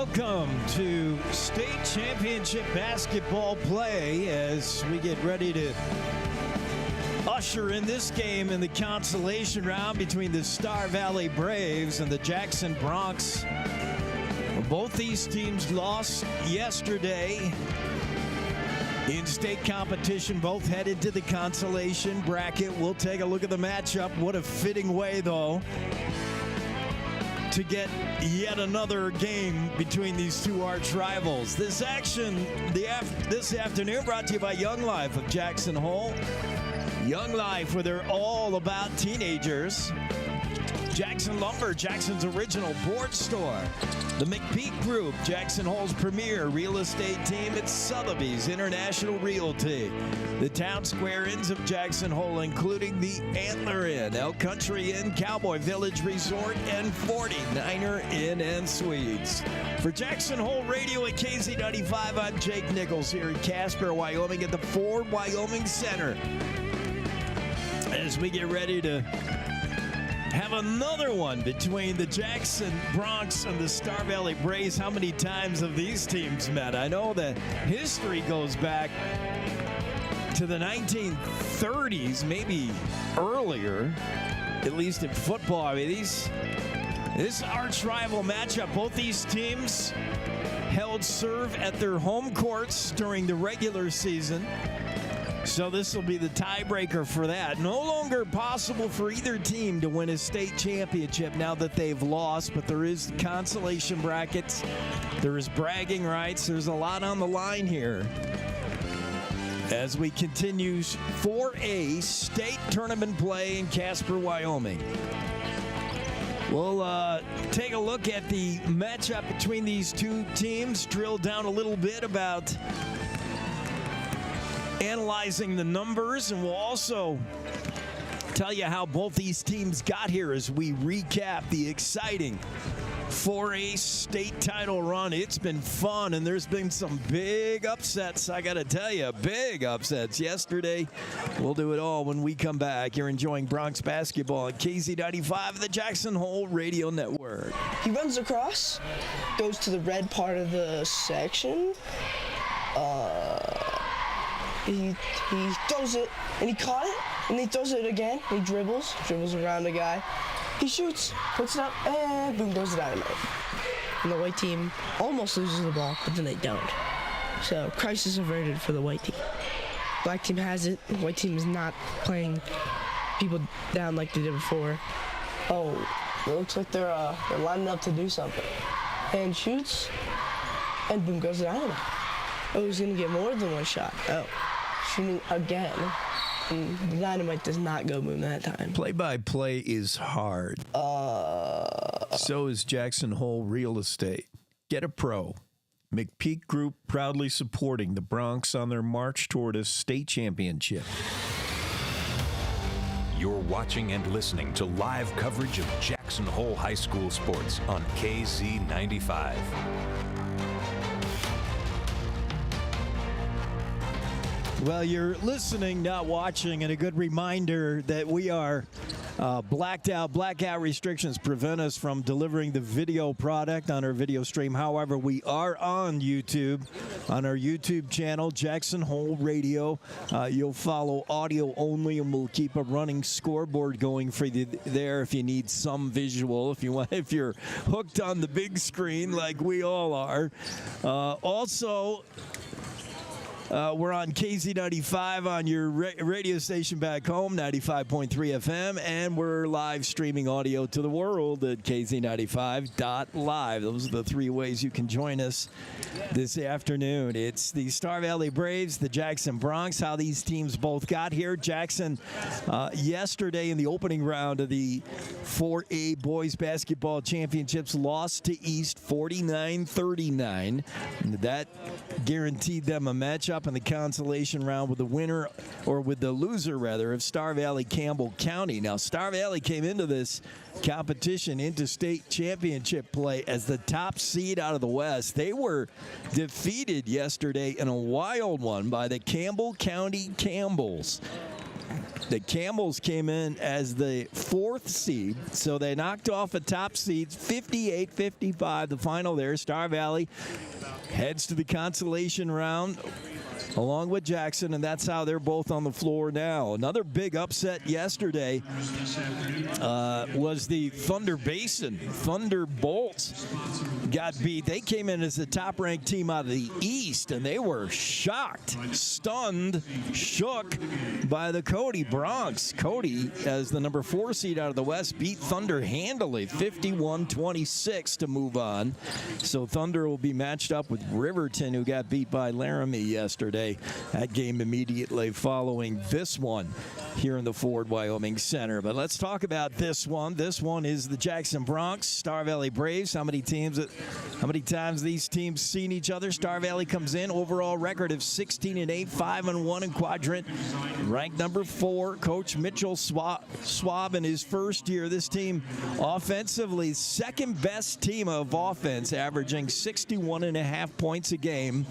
welcome to state championship basketball play as we get ready to usher in this game in the consolation round between the Star Valley Braves and the Jackson Bronx. Both these teams lost yesterday in state competition, both headed to the consolation bracket. We'll take a look at the matchup. What a fitting way, though, to get yet another game between these two arch rivals. This action this afternoon brought to you by Young Life of Jackson Hole. Young Life, where they're all about teenagers. Jackson Lumber, Jackson's original board store. The McPeak Group, Jackson Hole's premier real estate team. It's Sotheby's International Realty. The Town Square Inns of Jackson Hole, including the Antler Inn, Elk Country Inn, Cowboy Village Resort, and 49er Inn and Suites. For Jackson Hole Radio at KZ95, I'm Jake Nichols here in Casper, Wyoming at the Ford Wyoming Center. As we get ready to have another one between the Jackson Bronx and the Star Valley Braves. How many times have these teams met? I know that history goes back to the 1930s, maybe earlier, at least in football. I mean, this arch rival matchup, both these teams held serve at their home courts during the regular season. So this will be the tiebreaker for that. No longer possible for either team to win a state championship now that they've lost, but there is consolation brackets. There is bragging rights. There's a lot on the line here as we continue 4A state tournament play in Casper, Wyoming. We'll take a look at the matchup between these two teams, drill down a little bit about analyzing the numbers, and we'll also tell you how both these teams got here as we recap the exciting 4A state title run. It's been fun, and there's been some big upsets, I gotta tell you, big upsets yesterday. We'll do it all when we come back. You're enjoying Bronx basketball at KZ95, the Jackson Hole Radio Network. He runs across, goes to the red part of the section. He throws it, and he caught it, and he throws it again. He dribbles around the guy. He shoots, puts it up, and boom, goes the dynamite. And the white team almost loses the ball, but then they don't. So, crisis averted for the white team. Black team has it. The white team is not playing people down like they did before. Oh, it looks like they're lining up to do something. And shoots, and boom, goes the dynamite. Oh, he's going to get more than one shot. Oh. Shooting again. And the dynamite does not go boom that time. Play-by-play is hard. So is Jackson Hole Real Estate. Get a pro. McPeak Group proudly supporting the Bronx on their march toward a state championship. You're watching and listening to live coverage of Jackson Hole High School sports on KZ95. Well, you're listening, not watching, and a good reminder that we are blacked out. Blackout restrictions prevent us from delivering the video product on our video stream. However, we are on YouTube, on our YouTube channel, Jackson Hole Radio. You'll follow audio only, and we'll keep a running scoreboard going for you there if you need some visual, if you're hooked on the big screen like we all are. Also, we're on KZ95 on your radio station back home, 95.3 FM, and we're live streaming audio to the world at KZ95.live. Those are the three ways you can join us this afternoon. It's the Star Valley Braves, the Jackson Bronx, how these teams both got here. Jackson, yesterday in the opening round of the 4A Boys Basketball Championships, lost to East 49-39. That guaranteed them a matchup in the consolation round with the winner, or with the loser rather, of Star Valley Campbell County. Now, Star Valley came into this competition, into state championship play, as the top seed out of the West. They were defeated yesterday in a wild one by the Campbell County Campbells. The Camels came in as the 4th seed, so they knocked off a top seed, 58-55, the final there. Star Valley heads to the consolation round along with Jackson, and that's how they're both on the floor now. Another big upset yesterday was the Thunder Basin. Thunderbolts got beat. They came in as the top-ranked team out of the East, and they were shocked, stunned, shook by the Cody Bronx. Cody, as the number 4 seed out of the West, beat Thunder handily, 51-26 to move on. So Thunder will be matched up with Riverton, who got beat by Laramie yesterday. That game immediately following this one here in the Ford Wyoming Center. But let's talk about this one. This one is the Jackson Bronx, Star Valley Braves. How many times these teams seen each other? Star Valley comes in, overall record of 16-8, 5-1 in quadrant. Ranked number 4, Coach Mitchell Schwab in his first year. This team offensively, second best team of offense, averaging 61.5 points a game.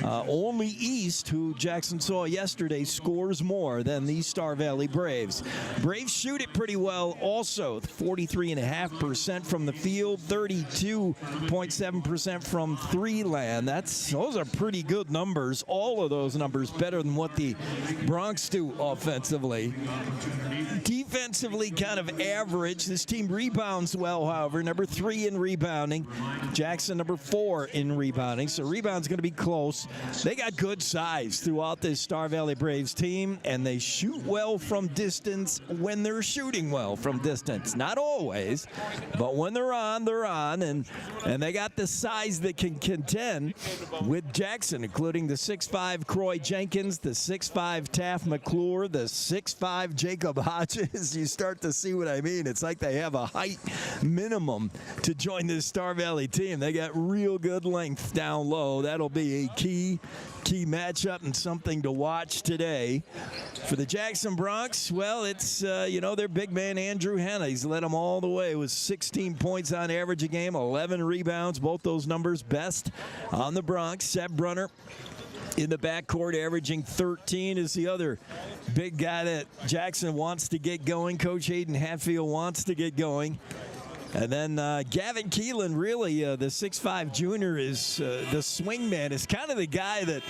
Only East, who Jackson saw yesterday, scores more than the Star Valley Braves. Braves shoot it pretty well also, 43.5% from the field, 32.7% from three-land. Those are pretty good numbers. All of those numbers better than what the Bronx do offensively. Defensively, kind of average. This team rebounds well, however, number 3 in rebounding. Jackson, number 4 in rebounding. So rebound's going to be close. They got good size throughout this Star Valley Braves team, and they shoot well from distance when they're shooting well from distance. Not always, but when they're on, and they got the size that can contend with Jackson, including the 6'5" Croy Jenkins, the 6'5" Taft McClure, the 6'5" Jacob Hodges. You start to see what I mean. It's like they have a height minimum to join this Star Valley team. They got real good length down low. That'll be a key matchup and something to watch today. For the Jackson Bronx, well, it's, their big man Andrew Hanna. He's led them all the way with 16 points on average a game, 11 rebounds, both those numbers best on the Bronx. Seb Brunner in the backcourt, averaging 13, is the other big guy that Jackson wants to get going. Coach Hayden Hatfield wants to get going. And then Gavin Keelan, really, the 6'5" junior, is the swing man, is kind of the guy that,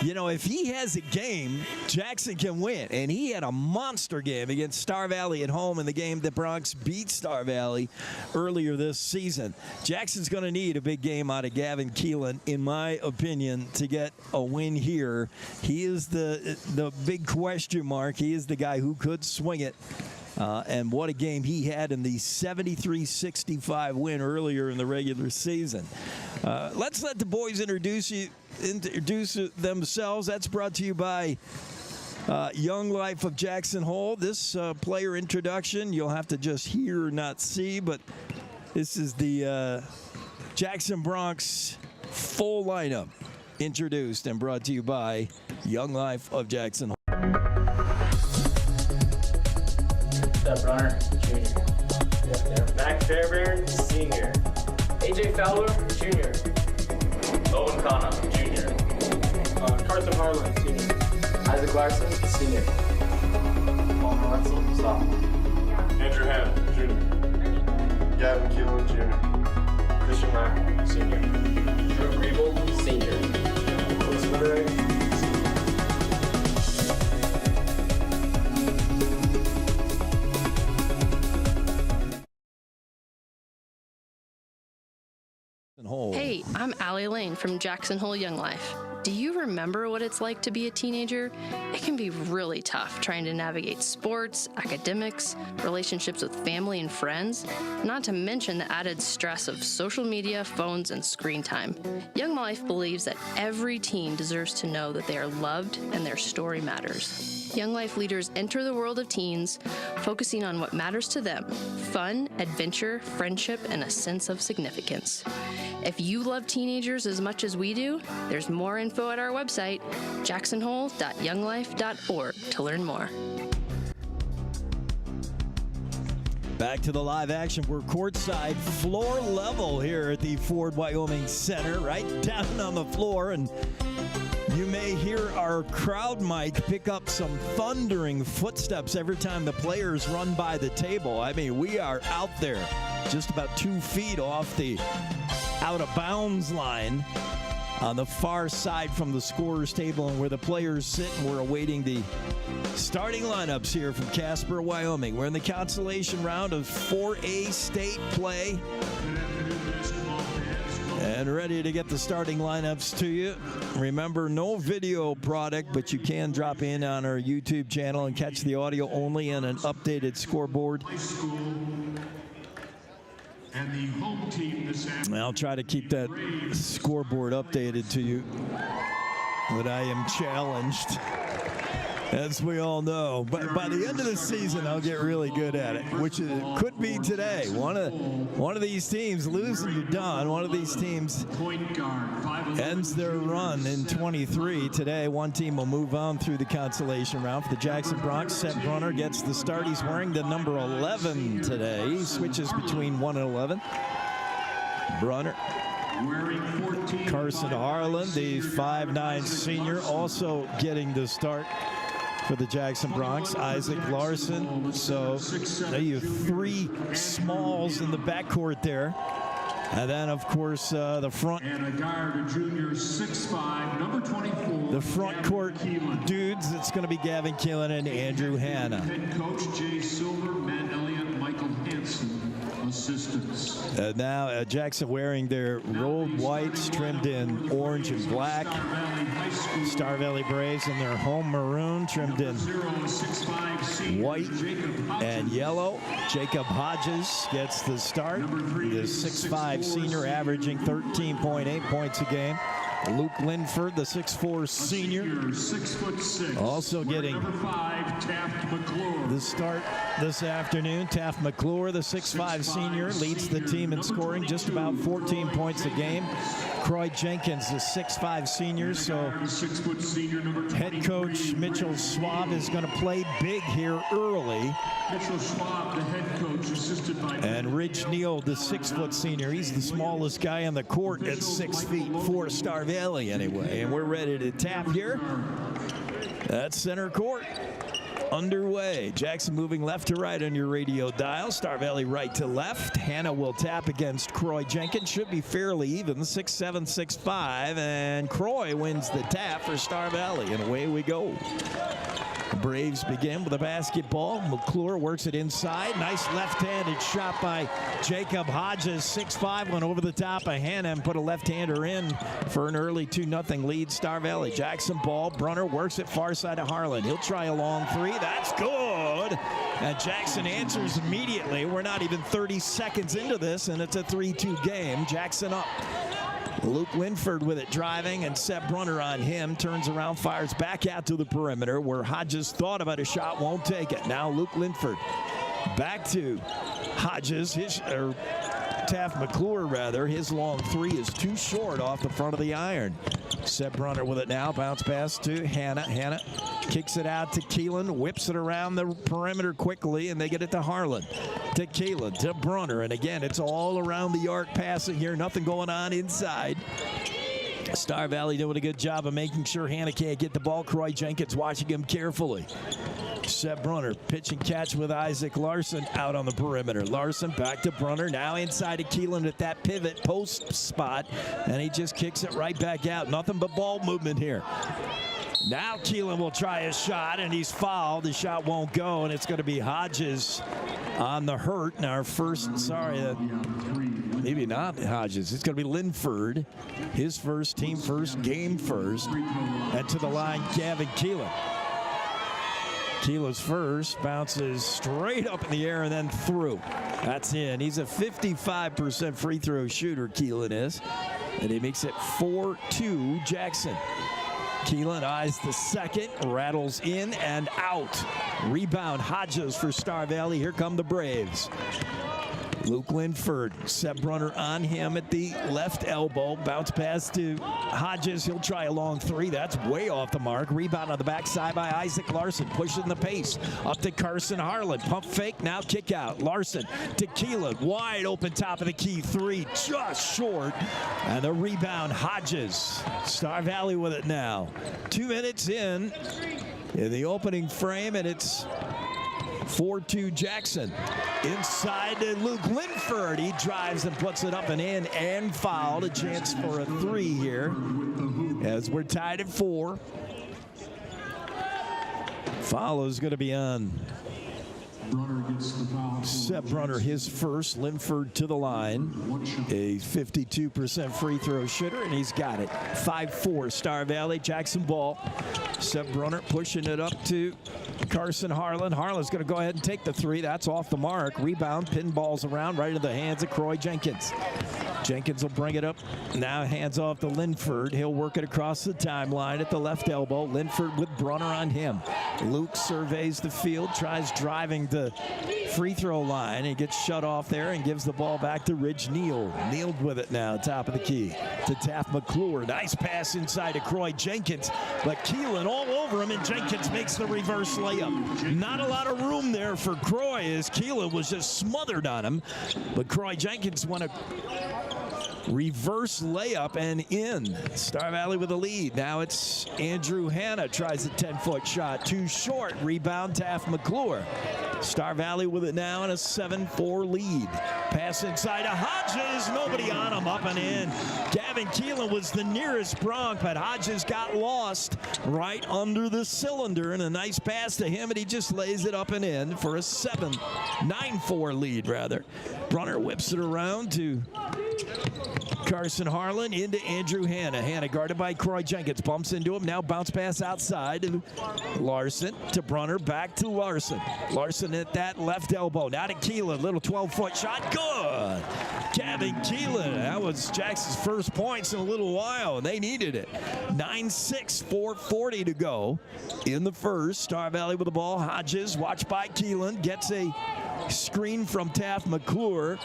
if he has a game, Jackson can win. And he had a monster game against Star Valley at home in the game that Bronx beat Star Valley earlier this season. Jackson's going to need a big game out of Gavin Keelan, in my opinion, to get a win here. He is the big question mark. He is the guy who could swing it. And what a game he had in the 73-65 win earlier in the regular season. Let's let the boys introduce themselves. That's brought to you by Young Life of Jackson Hole. This player introduction you'll have to just hear, not see, but this is the Jackson Bronx full lineup introduced and brought to you by Young Life of Jackson Hole. Step Runner, junior. Mac Fairbairn, senior. AJ Fowler, junior. Owen Kana, junior. Carson Harlan, senior. Isaac Larson, senior. Palmer Wetzel, sophomore. Andrew Hanna, junior. Gavin Keelan, junior. Christian Mack, senior. Drew Griebel, senior. Nichols Woodray, Hey, I'm Allie Lane from Jackson Hole Young Life. Do you remember what it's like to be a teenager? It can be really tough trying to navigate sports, academics, relationships with family and friends, not to mention the added stress of social media, phones, and screen time. Young Life believes that every teen deserves to know that they are loved and their story matters. Young Life leaders enter the world of teens, focusing on what matters to them: fun, adventure, friendship, and a sense of significance. If you love teenagers as much as we do, there's more info at our website, jacksonhole.younglife.org, to learn more. Back to the live action. We're courtside, floor level here at the Ford Wyoming Center, right down on the floor. And you You may hear our crowd mic pick up some thundering footsteps every time the players run by the table. I mean, we are out there just about 2 feet off the out-of-bounds line on the far side from the scorer's table, and where the players sit, and we're awaiting the starting lineups here from Casper, Wyoming. We're in the consolation round of 4A state play and ready to get the starting lineups to you. Remember, no video product, but you can drop in on our YouTube channel and catch the audio only and an updated scoreboard. And the home team this afternoon. I'll try to keep that scoreboard updated to you, but I am challenged, as we all know. But by the end of the season, I'll get really good at it, which it could be today. One of these teams losing, you're done. One of these teams ends their run in 23. Today, one team will move on through the consolation round. For the Jackson Bronx, Seth Brunner gets the start. He's wearing the number 11 today. He switches between 1 and 11. Brunner. Carson Harlan, the 5'9" senior, also getting the start for the Jackson Bronx. Isaac Larson. So you have 3 smalls in the backcourt there. And then, of course, the front. And a guard, a junior, 6'5", number 24. The front court dudes, it's going to be Gavin Keelan and Andrew Hanna. Head coach Jay Silver, Matt Elliott, Michael Hansen, assistants. Now Jackson wearing their rolled whites trimmed in orange and black. Star Valley Braves in their home maroon trimmed in white and yellow. Jacob Hodges gets the start. The 6'5" senior averaging 13.8 points a game. Luke Linford, the 6'4" senior, 6'6", also getting the start this afternoon. Taft McClure, the 6'5" senior, leads the team in scoring, just about 14 points a game. Croy Jenkins, the 6'5" senior, so head coach Mitchell Schwab is going to play big here early. Mitchell Schwab, the head coach, assisted by. And Rich Neal, the 6' senior, he's the smallest guy on the court at 6 feet for Star Valley anyway. And we're ready to tap here. That's center court underway. Jackson moving left to right on your radio dial. Star Valley right to left. Hanna will tap against Croy Jenkins. Should be fairly even, 6'7", 6'5", and Croy wins the tap for Star Valley, and away we go. The Braves begin with a basketball. McClure works it inside. Nice left-handed shot by Jacob Hodges. 6'5", went over the top of Hanna and put a left-hander in for an early 2-0 lead. Star Valley. Jackson ball. Brunner works it far side of Harlan. He'll try a long 3. That's good. And Jackson answers immediately. We're not even 30 seconds into this, and it's a 3-2 game. Jackson up. Luke Linford with it driving, and Seth Brunner on him. Turns around, fires back out to the perimeter where Hodges thought about a shot, won't take it. Now Luke Linford back to Hodges. Taft McClure, rather. His long 3 is too short off the front of the iron. Seth Brunner with it now. Bounce pass to Hanna. Hanna kicks it out to Keelan. Whips it around the perimeter quickly, and they get it to Harlan. To Keelan, to Brunner. And again, it's all around the arc passing here. Nothing going on inside. Star Valley doing a good job of making sure Hanna can't get the ball. Croy Jenkins watching him carefully. Seth Brunner, pitch and catch with Isaac Larson out on the perimeter. Larson back to Brunner, now inside of Keelan at that pivot post spot, and he just kicks it right back out. Nothing but ball movement here. Now Keelan will try a shot, and he's fouled. The shot won't go, and it's going to be Hodges on the hurt. And our first, maybe not Hodges. It's going to be Linford, his first, team first, game first. And to the line, Gavin Keelan. Keelan's first, bounces straight up in the air and then through. That's in. He's a 55% free throw shooter, Keelan is. And he makes it 4-2 Jackson. Keelan eyes the second, rattles in and out. Rebound Hodges for Star Valley. Here come the Braves. Luke Linford, Seb Brunner on him at the left elbow. Bounce pass to Hodges. He'll try a long three. That's way off the mark. Rebound on the backside by Isaac Larson. Pushing the pace. Up to Carson Harlan. Pump fake. Now kick out. Larson to Keelan. Wide open top of the key. Three just short. And the rebound, Hodges. Star Valley with it now. 2 minutes in the opening frame, and it's 4-2 Jackson. Inside to Luke Linford. He drives and puts it up and in and fouled. A chance for a three here as we're tied at 4. Foul is going to be on Seb Brunner, his first. Linford to the line. A 52% free throw shooter, and he's got it. 5-4 Star Valley. Jackson ball. Seb Brunner pushing it up to Carson Harlan. Harlan's going to go ahead and take the three. That's off the mark. Rebound, pinballs around right into the hands of Croy Jenkins. Jenkins will bring it up. Now hands off to Linford. He'll work it across the timeline at the left elbow. Linford with Brunner on him. Luke surveys the field, tries driving the free throw line. He gets shut off there and gives the ball back to Ridge Neal. Nealed with it now, top of the key to Taft McClure. Nice pass inside to Croy Jenkins, but Keelan all over him, and Jenkins makes the reverse layup. Not a lot of room there for Croy as Keelan was just smothered on him, but Croy Jenkins won a reverse layup and in. Star Valley with the lead. Now it's Andrew Hanna tries a 10-foot shot. Too short. Rebound Taft McClure. Star Valley with it now in a 7-4 lead. Pass inside to Hodges. Nobody on him. Up and in. Gavin Keelan was the nearest Bronc, but Hodges got lost right under the cylinder. And a nice pass to him, and he just lays it up and in for a 9-4 lead, rather. Brunner whips it around to Carson Harlan into Andrew Hanna. Hanna guarded by Croy Jenkins. Bumps into him. Now bounce pass outside to Larson to Brunner. Back to Larson. Larson at that left elbow. Now to Keelan. Little 12-foot shot. Good. Gavin Keelan. That was Jackson's first points in a little while, and they needed it. 9-6, 4:40 to go in the first. Star Valley with the ball. Hodges, watched by Keelan, gets a screen from Taft McClure.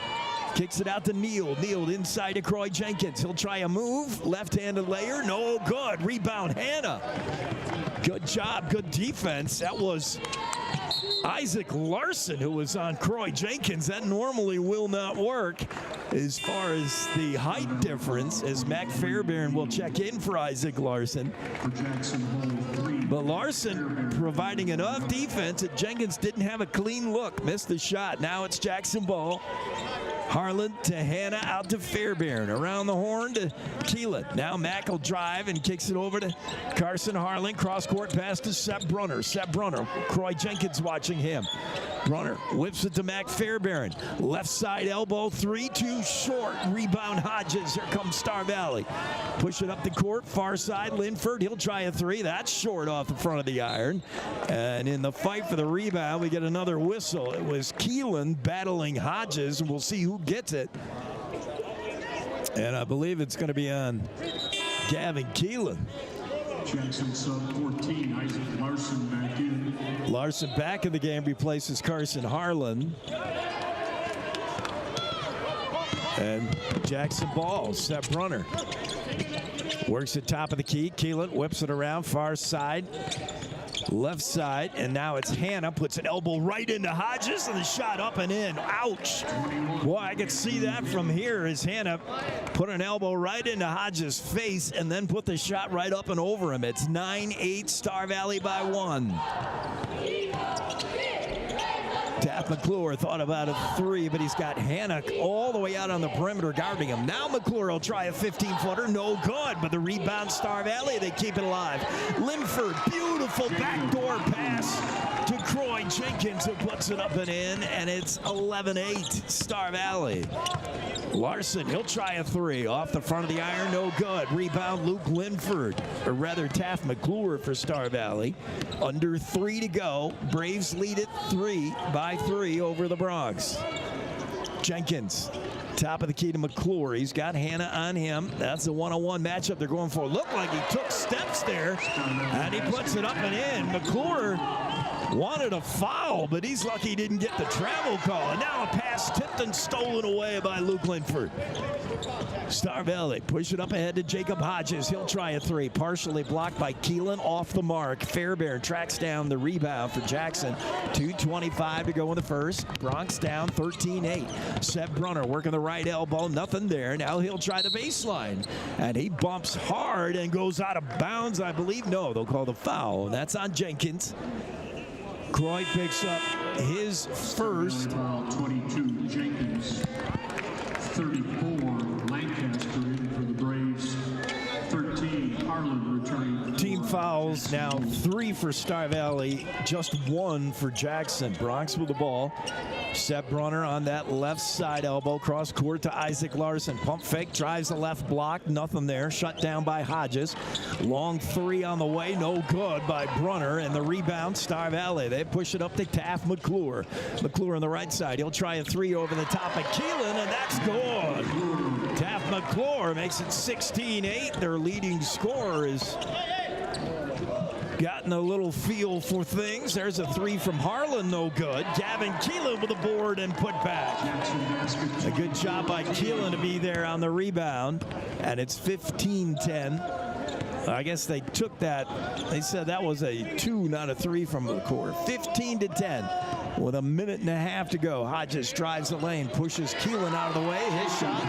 Kicks it out to Neal. Neal inside to Croy Jenkins. He'll try a move. Left-handed layer. No good. Rebound, Hanna. Good job. Good defense. That was Isaac Larson who was on Croy Jenkins. That normally will not work as far as the height difference, as Mac Fairbairn will check in for Isaac Larson. But Larson providing enough defense that Jenkins didn't have a clean look. Missed the shot. Now it's Jackson ball. Harlan to Hanna, out to Fairbairn. Around the horn to Keelan. Now Mack will drive and kicks it over to Carson Harlan. Cross-court pass to Seb Brunner. Seb Brunner. Croy Jenkins watching him. Brunner whips it to Mac Fairbairn. Left side elbow. Three, too short. Rebound Hodges. Here comes Star Valley. Push it up the court. Far side. Linford. He'll try a three. That's short off the front of the iron. And in the fight for the rebound, we get another whistle. It was Keelan battling Hodges, and we'll see who gets it. And I believe it's going to be on Gavin Keelan. Jackson sub 14, Isaac Larson back in. Larson back in the game, replaces Carson Harlan. And Jackson ball. Seb Brunner works at top of the key. Keelan whips it around far side. Left side, and now it's Hanna, puts an elbow right into Hodges, and the shot up and in. Ouch. Boy, I could see that from here as Hanna put an elbow right into Hodges' face and then put the shot right up and over him. It's 9-8, Star Valley by 1. Taft McClure thought about a three, but he's got Hanna all the way out on the perimeter guarding him. Now McClure will try a 15-footer. No good, but the rebound Star Valley, they keep it alive. Linford, beautiful backdoor pass to Croy Jenkins, who puts it up and in, and it's 11-8 Star Valley. Larson, he'll try a three off the front of the iron. No good. Rebound Luke Linford, or rather Taft McClure for Star Valley. Under 3 to go. Braves lead it 3 over the Bronx. Jenkins, top of the key to McClure. He's got Hanna on him. That's a one-on-one matchup they're going for. Looked like he took steps there, and he puts it up and in. McClure wanted a foul, but he's lucky he didn't get the travel call. And now a pass tipped and stolen away by Luke Linford. Star Valley push it up ahead to Jacob Hodges. He'll try a three. Partially blocked by Keelan, off the mark. Fairbairn tracks down the rebound for Jackson. 2:25 to go in the first. Bronx down 13-8. Seth Brunner working the right elbow. Nothing there. Now he'll try the baseline. And he bumps hard and goes out of bounds, I believe. No, they'll call the foul. That's on Jenkins. Croy picks up his first. 22, Jenkins. 34, Lancaster in for the Braves. 13, Harlan returning. Team fouls now 3 for Star Valley, just 1 for Jackson. Bronx with the ball. Seth Brunner on that left side elbow, cross court to Isaac Larson. Pump fake, drives the left block, nothing there. Shut down by Hodges. Long three on the way, no good by Brunner. And the rebound, Star Valley. They push it up to Taft McClure. McClure on the right side. He'll try a three over the top of Keelan, and that's good. Taft McClure makes it 16-8. Their leading scorer is gotten a little feel for things. There's a three from Harlan, no good. Gavin Keelan with the board and put back. A good job by Keelan to be there on the rebound. And it's 15-10. I guess they took that. They said that was a 2, not a 3 from the court. 15-10. With a minute and a half to go. Hodges drives the lane, pushes Keelan out of the way. His shot,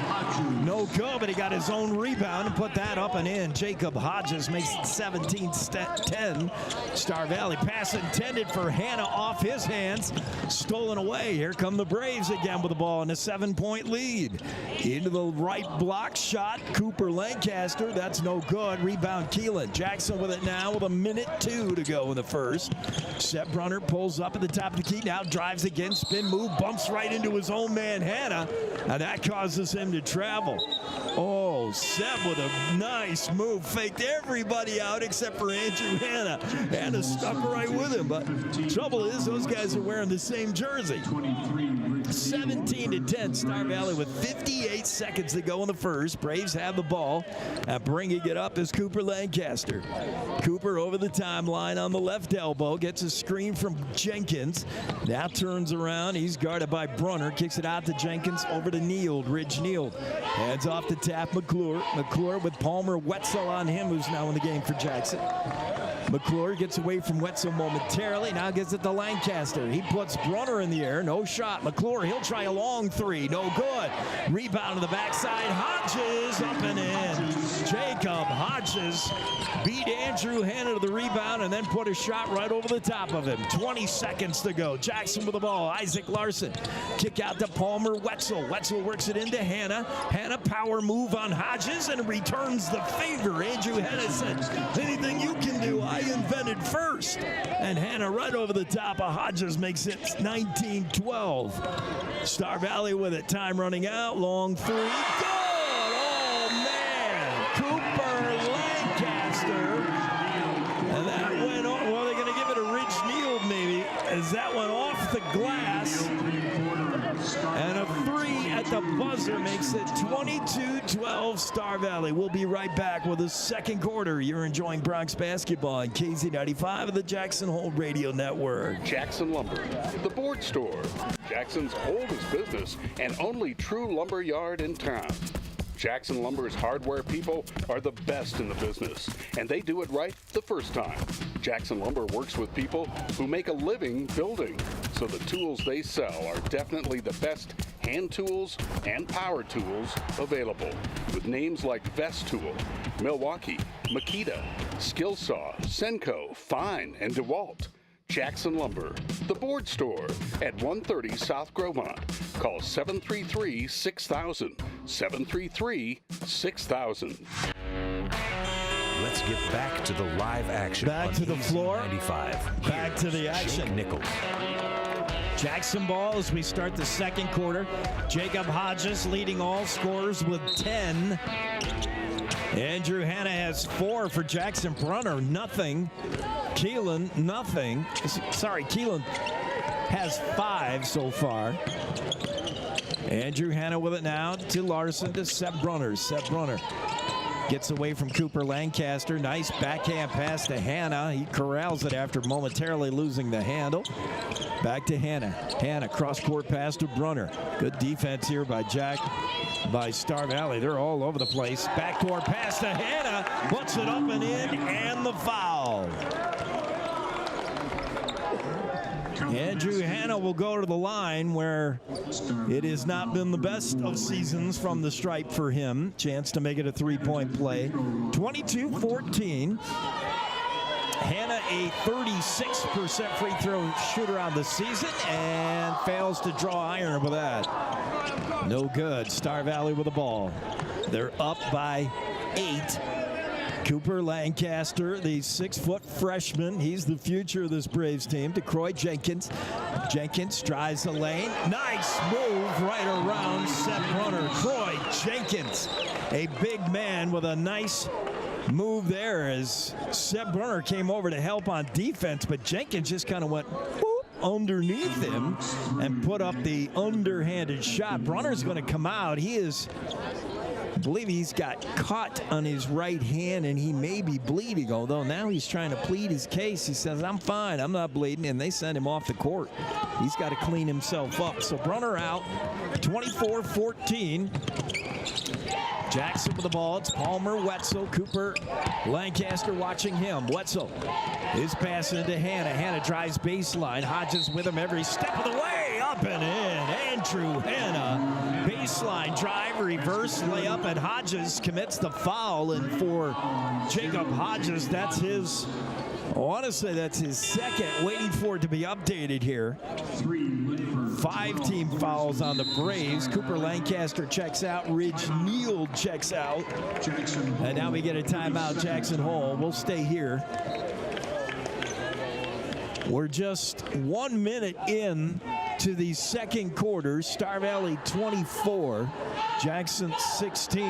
no good, but he got his own rebound and put that up and in. Jacob Hodges makes it 17-10. Star Valley pass intended for Hanna off his hands. Stolen away. Here come the Braves again with the ball and a 7-point lead. Into the right block shot. Cooper Lancaster. That's no good. Rebound Keelan. Jackson with it now with a minute 2 to go in the first. Seth Brunner pulls up at the top of the key. Now drives again, spin move, bumps right into his own man, Hanna, and that causes him to travel. Oh, Seth with a nice move, faked everybody out except for Andrew Hanna. Hanna stuck right with him, but trouble is those guys are wearing the same jersey. 17-10, Star Valley with 58 seconds to go in the first. Braves have the ball, and bringing it up is Cooper Lancaster. Cooper over the timeline on the left elbow, gets a screen from Jenkins. Now turns around, he's guarded by Brunner, kicks it out to Jenkins, over to Neild, Ridge Neild. Hands off to Taft McClure. McClure with Palmer Wetzel on him, who's now in the game for Jackson. McClure gets away from Wetzel momentarily, now gets it to Lancaster. He puts Brunner in the air, no shot. McClure, he'll try a long three, no good. Rebound to the backside, Hodges up and in. Jacob Hodges beat Andrew Hanna to the rebound and then put a shot right over the top of him. 20 seconds to go. Jackson with the ball. Isaac Larson. Kick out to Palmer Wetzel. Wetzel works it into Hanna. Hanna power move on Hodges and returns the favor. Andrew Hanna said, anything you can do, I invented first. And Hanna right over the top of Hodges makes it 19-12. Star Valley with it. Time running out. Long three. Good! Oh, man. Cooper Lancaster. And that went on. Well, they're going to give it a Ridge Neild maybe, as that went off the glass. And a three at the buzzer makes it 22-12 Star Valley. We'll be right back with the second quarter. You're enjoying Bronx basketball on KZ95 of the Jackson Hole Radio Network. Jackson Lumber, the board store. Jackson's oldest business and only true lumber yard in town. Jackson Lumber's hardware people are the best in the business, and they do it right the first time. Jackson Lumber works with people who make a living building, so the tools they sell are definitely the best hand tools and power tools available, with names like Vest Tool, Milwaukee, Makita, Skillsaw, Senco, Fine, and DeWalt. Jackson Lumber, the board store at 130 South Gromont. Call 733-6000, 733-6000. Let's get back to the live action. Back to the floor. 95. Back to the action. Jake Nichols. Jackson ball as we start the second quarter. Jacob Hodges leading all scorers with 10. Andrew Hanna has 4 for Jackson. Brunner, nothing. Keelan, nothing. Sorry, Keelan has 5 so far. Andrew Hanna with it now to Larson to Seth Brunner. Seth Brunner Gets away from Cooper Lancaster. Nice backhand pass to Hannah. He corrals it after momentarily losing the handle. Back to Hannah. Hannah, cross-court pass to Brunner. Good defense here by Star Valley. They're all over the place. Backdoor pass to Hannah. Puts it up and in, and the foul. Andrew Hannah will go to the line where it has not been the best of seasons from the stripe for him. Chance to make it a three-point play. 22-14. Hannah, a 36% free throw shooter on the season, and fails to draw iron with that. No good. Star Valley with the ball. They're up by 8. Cooper Lancaster, the 6-foot freshman. He's the future of this Braves team. To Croy Jenkins. Jenkins drives the lane. Nice move right around Seth Brunner. Croy Jenkins, a big man with a nice move there as Seth Brunner came over to help on defense, but Jenkins just kind of went whoop underneath him and put up the underhanded shot. Brunner's going to come out. I believe he's got cut on his right hand and he may be bleeding, although now he's trying to plead his case. He says, I'm fine, I'm not bleeding, and they send him off the court. He's got to clean himself up. So Brunner out, 24-14. Jackson with the ball. It's Palmer, Wetzel, Cooper, Lancaster watching him. Wetzel is passing into Hannah. Hannah drives baseline. Hodges with him every step of the way. Up and in. Andrew Hannah. Baseline drive, reverse layup, and Hodges commits the foul. And for Jacob Hodges, that's his, I want to say that's his second. Waiting for it to be updated here. 5 team fouls on the Braves. Cooper Lancaster checks out. Ridge Neal checks out. And now we get a timeout, Jackson Hole. We'll stay here. We're just 1 minute in to the second quarter. Star Valley 24, Jackson 16.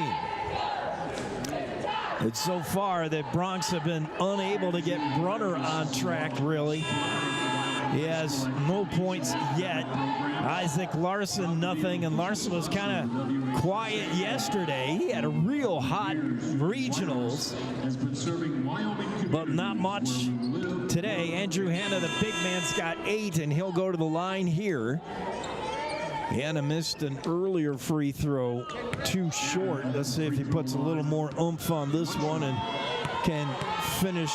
And so far, the Bronx have been unable to get Brunner on track, really. He has no points yet. Isaac Larson, nothing. And Larson was kind of quiet yesterday. He had a real hot regionals, but not much today. Andrew Hannah, the big man's got 8, and he'll go to the line here. Hannah missed an earlier free throw, too short. Let's see if he puts a little more oomph on this one and can finish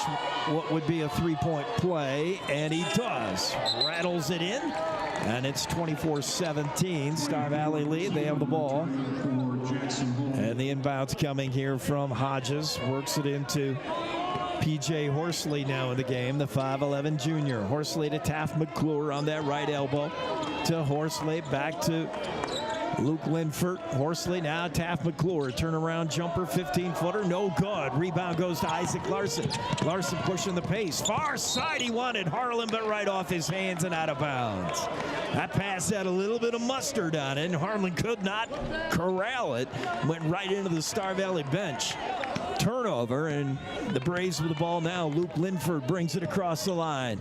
what would be a three-point play, and he does. Rattles it in, and it's 24-17. Star Valley lead. They have the ball. And the inbound's coming here from Hodges. Works it into P.J. Horsley now in the game, the 5'11 junior. Horsley to Taft McClure on that right elbow. To Horsley, back to Luke Linford. Horsley now Taft McClure. Turnaround jumper, 15-footer, no good. Rebound goes to Isaac Larson. Larson pushing the pace. Far side, he wanted Harlan, but right off his hands and out of bounds. That pass had a little bit of mustard on it, and Harlan could not corral it. Went right into the Star Valley bench. Turnover, and the Braves with the ball now. Luke Linford brings it across the line.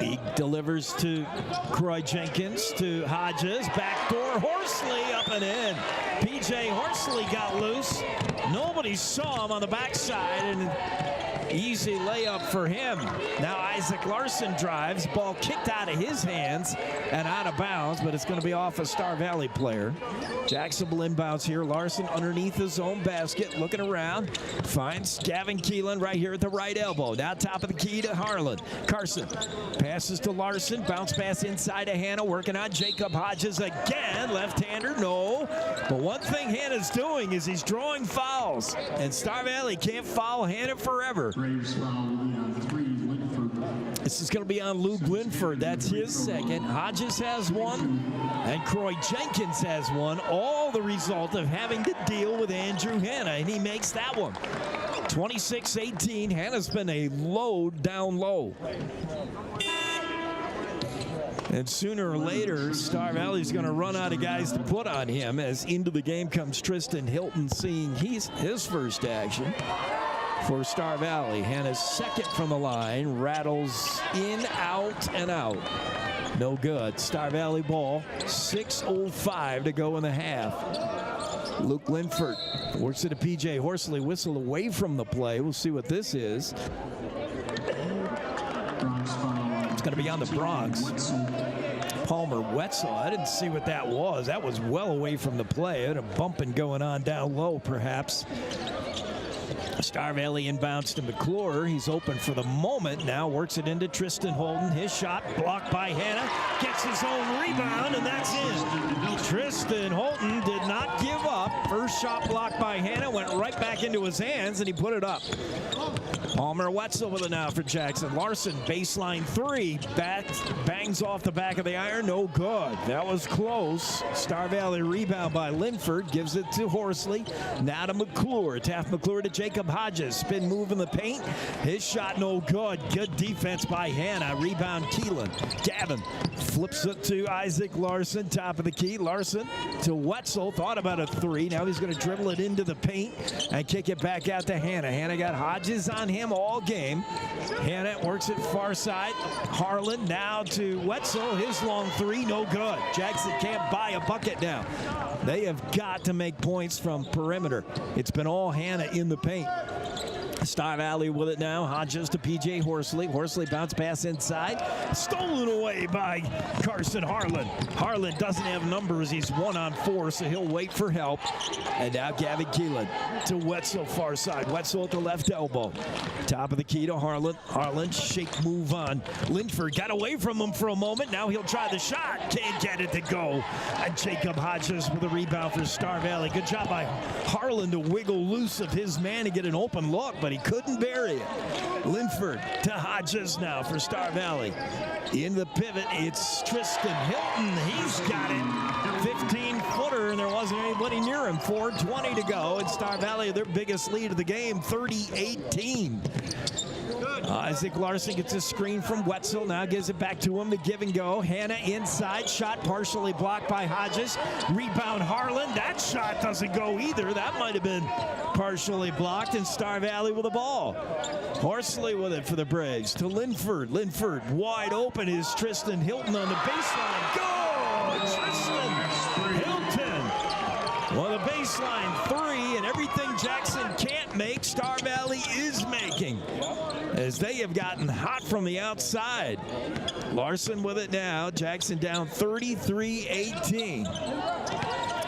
He delivers to Croy Jenkins, to Hodges. Backdoor, Horsley up and in. P.J. Horsley got loose. Nobody saw him on the backside, and easy layup for him. Now Isaac Larson drives. Ball kicked out of his hands and out of bounds, but it's going to be off a Star Valley player. Jackson will inbounds here. Larson underneath his own basket, looking around. Finds Gavin Keelan right here at the right elbow. Now top of the key to Harlan. Carson passes to Larson. Bounce pass inside to Hannah. Working on Jacob Hodges again. Left-hander, no. But one thing Hannah's doing is he's drawing fouls. And Star Valley can't foul Hannah forever. This is going to be on Luke Linford. That's his second. Hodges has one, and Croy Jenkins has one. All the result of having to deal with Andrew Hannah, and he makes that one. 26-18. Hannah's been a low down low. And sooner or later, Star Valley's going to run out of guys to put on him, as into the game comes Tristan Hilton, seeing his first action for Star Valley. Hannah's second from the line. Rattles in, out, and out. No good. Star Valley ball. 6:05 to go in the half. Luke Linford works it to P.J. Horsley. Whistle away from the play. We'll see what this is. It's going to be on the Bronx. Palmer Wetzel. I didn't see what that was. That was well away from the play. It had a bumping going on down low, perhaps. Star Valley inbounds to McClure. He's open for the moment. Now works it into Tristan Holden. His shot blocked by Hanna. Gets his own rebound, and that's in. Tristan Holden did not give up. First shot blocked by Hanna. Went right back into his hands, and he put it up. Palmer Wetzel with it now for Jackson. Larson, baseline three. Bangs off the back of the iron. No good. That was close. Star Valley rebound by Linford. Gives it to Horsley. Now to McClure. Taft McClure to Jacob Hodges. Spin move in the paint. His shot no good. Good defense by Hanna. Rebound Keelan. Gavin flips it to Isaac Larson. Top of the key. Larson to Wetzel. Thought about a three. Now he's going to dribble it into the paint and kick it back out to Hanna. Hanna got Hodges on him all game. Hanna works it far side. Harlan now to Wetzel. His long three, no good. Jackson can't buy a bucket now. They have got to make points from perimeter. It's been all Hanna in the paint. Star Valley with it now. Hodges to P.J. Horsley. Horsley bounce pass inside. Stolen away by Carson Harlan. Harlan doesn't have numbers. He's 1-on-4, so he'll wait for help. And now Gavin Keelan to Wetzel far side. Wetzel at the left elbow. Top of the key to Harlan. Harlan shake move on. Linford got away from him for a moment. Now he'll try the shot. Can't get it to go. And Jacob Hodges with a rebound for Star Valley. Good job by Harlan to wiggle loose of his man to get an open look, but he couldn't bury it. Linford to Hodges now for Star Valley. In the pivot, it's Tristan Hilton. He's got it. 15-footer, and there wasn't anybody near him. 4:20 to go, and Star Valley, their biggest lead of the game, 30-18. Isaac Larson gets a screen from Wetzel. Now gives it back to him to give and go. Hanna inside. Shot partially blocked by Hodges. Rebound Harlan. That shot doesn't go either. That might have been partially blocked. And Star Valley with the ball. Horsley with it for the Braves. To Linford. Linford wide open is Tristan Hilton on the baseline. Go! Tristan Hilton. Well, the baseline three, and everything Jackson can't make, Star Valley is making, as they have gotten hot from the outside. Larson with it now. Jackson down 33-18.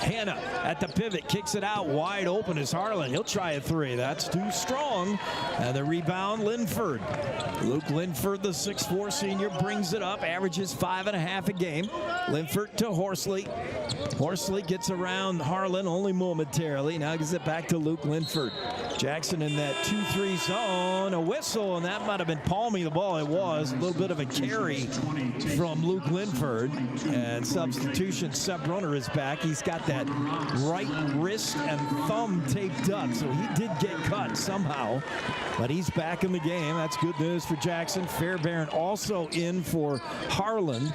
Hanna at the pivot, kicks it out wide open is Harlan. He'll try a three. That's too strong. And the rebound, Linford. Luke Linford, the 6'4 senior, brings it up, averages 5.5 a game. Linford to Horsley. Horsley gets around Harlan only momentarily. Now gives it back to Luke Linford. Jackson in that 2-3 zone. A whistle, and that might have been palming the ball. It was a little bit of a carry from Luke Linford. And substitution, Seb Brunner is back. He's got that right wrist and thumb taped up, so he did get cut somehow. But he's back in the game. That's good news for Jackson. Fairbairn also in for Harlan.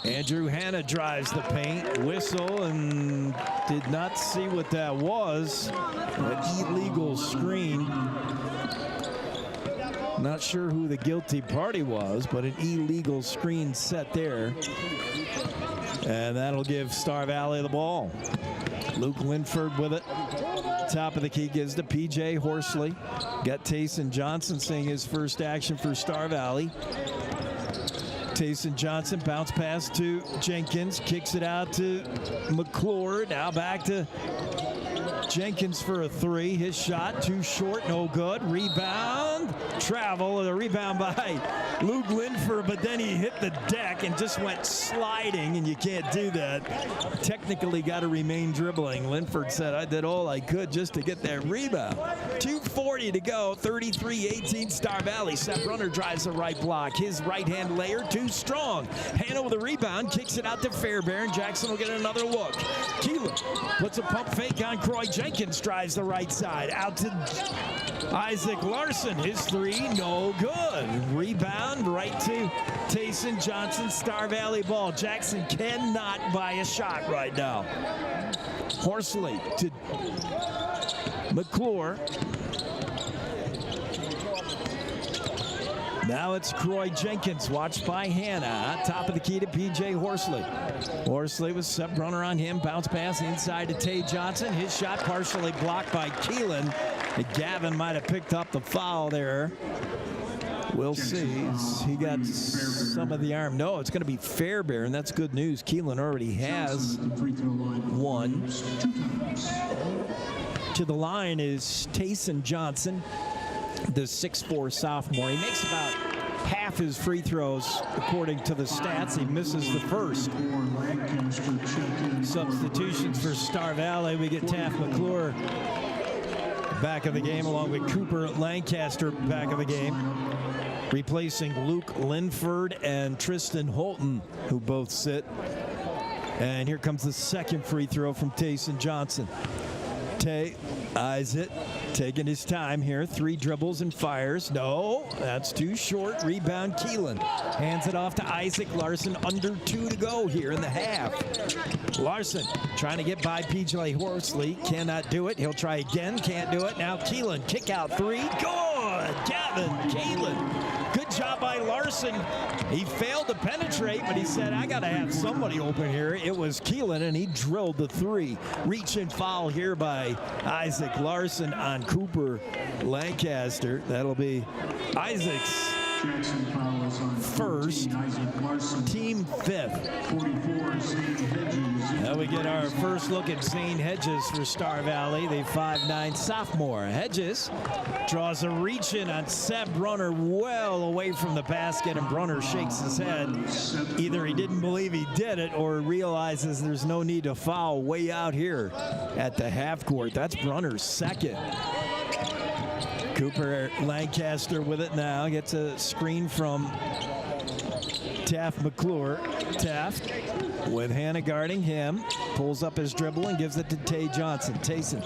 Andrew Hanna drives the paint, whistle, and did not see what that was. An illegal screen. Not sure who the guilty party was, but an illegal screen set there. And that'll give Star Valley the ball. Luke Linford with it. Top of the key gives to P.J. Horsley. Got Tayson Johnson seeing his first action for Star Valley. Tayson Johnson, bounce pass to Jenkins, kicks it out to McClure. Now back to Jenkins for a three. His shot too short, no good. Rebound, travel, the rebound by Luke Linford, but then he hit the deck and just went sliding, and you can't do that. Technically got to remain dribbling. Linford said, I did all I could just to get that rebound. 2:40 to go, 33-18 Star Valley. Seth Brunner drives the right block. His right-hand layer too strong. Hanna with a rebound, kicks it out to Fairbairn. Jackson will get another look. Keelan puts a pump fake on Croy. Jenkins drives the right side. Out to Isaac Larson. His three, no good. Rebound right to Tayson Johnson. Star Valley ball. Jackson cannot buy a shot right now. Horsley to McClure. Now it's Croy Jenkins, watched by Hannah. Top of the key to P.J. Horsley. Horsley with Seth Brunner on him. Bounce pass inside to Tay Johnson. His shot partially blocked by Keelan. Gavin might have picked up the foul there. We'll see. He got some of the arm. No, it's going to be Fairbairn. That's good news. Keelan already has one. To the line is Tayson Johnson, the 6'4" sophomore. He makes about half his free throws according to the stats. He misses the first. Substitutions for Star Valley. We get Taft McClure back of the game, along with Cooper Lancaster back of the game, replacing Luke Linford and Tristan Holton, who both sit. And here comes the second free throw from Tayson Johnson. Tay eyes it, taking his time here. 3 dribbles and fires. No, that's too short. Rebound Keelan. Hands it off to Isaac Larson. Under 2 to go here in the half. Larson trying to get by P.J. Horsley. Cannot do it. He'll try again. Can't do it. Now Keelan. Kick out 3. Good. Gavin Keelan. Good job by Larson. He failed to penetrate, but he said, I got to have somebody open here. It was Keelan, and he drilled the 3. Reach and foul here by Isaac Larson on Cooper Lancaster. That'll be Isaac's first, team 5th. Now we get our first look at Zane Hedges for Star Valley, the 5'9" sophomore. Hedges draws a reach in on Seth Brunner well away from the basket, and Brunner shakes his head. Either he didn't believe he did it or realizes there's no need to foul way out here at the half court. That's Brunner's second. Cooper Lancaster with it now. Gets a screen from Taft McClure. Taft with Hannah guarding him. Pulls up his dribble and gives it to Tay Johnson. Tayson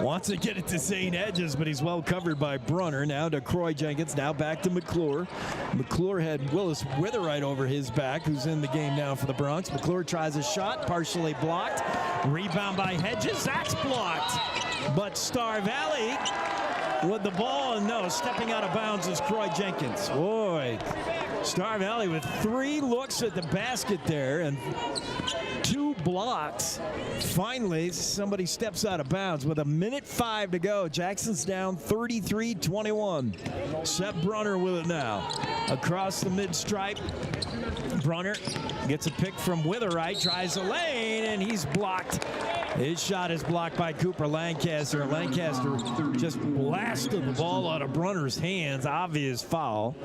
wants to get it to Zane Hedges, but he's well covered by Brunner. Now to Croy Jenkins. Now back to McClure. McClure had Willis Witherite over his back, who's in the game now for the Bronx. McClure tries a shot, partially blocked. Rebound by Hedges. That's blocked. But Star Valley with the ball, and no, stepping out of bounds is Croy Jenkins. Boy, Star Valley with 3 looks at the basket there and 2 blocks. Finally, somebody steps out of bounds with 1:05 to go. Jackson's down 33-21. Seth Brunner with it now. Across the mid-stripe, Brunner gets a pick from Witherite, tries a lane, and he's blocked. His shot is blocked by Cooper Lancaster. Lancaster just blasted the ball out of Brunner's hands. Obvious foul.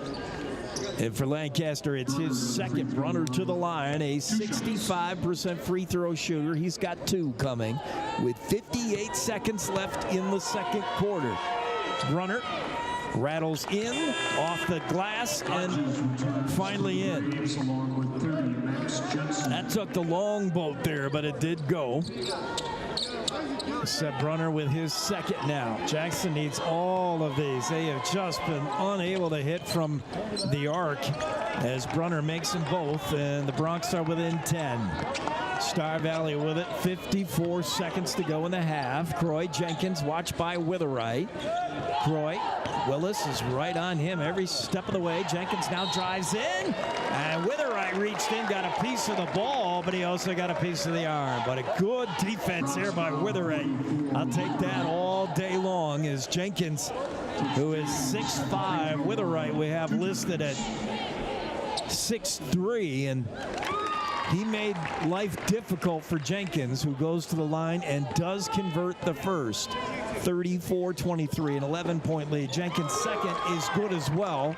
And for Lancaster, it's his second. Brunner to the line, a 65% free throw shooter. He's got 2 coming with 58 seconds left in the second quarter. Brunner rattles in, off the glass, and finally in. That took the long boat there, but it did go. Seth Brunner with his second now. Jackson needs all of these. They have just been unable to hit from the arc as Brunner makes them both, and the Bronx are within 10. Star Valley with it. 54 seconds to go in the half. Croy Jenkins watched by Witherite. Croy, Willis is right on him every step of the way. Jenkins now drives in, and Witherite reached in, got a piece of the ball, but he also got a piece of the arm. But a good defense here by Witherite. I'll take that all day long as Jenkins, who is 6'5", Witherite we have listed at 6'3", and he made life difficult for Jenkins, who goes to the line and does convert the first. 34-23, an 11-point lead. Jenkins' second is good as well.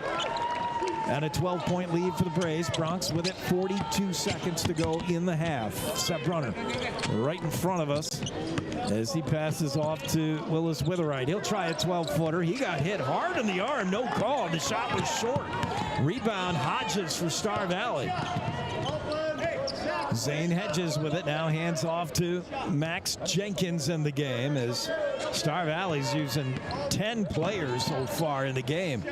And a 12-point lead for the Braves. Bronx with it, 42 seconds to go in the half. Seth Brunner right in front of us as he passes off to Willis Witherite. He'll try a 12-footer. He got hit hard in the arm. No call. The shot was short. Rebound Hodges for Star Valley. Zane Hedges with it now, hands off to Max Jenkins in the game as Star Valley's using 10 players so far in the game.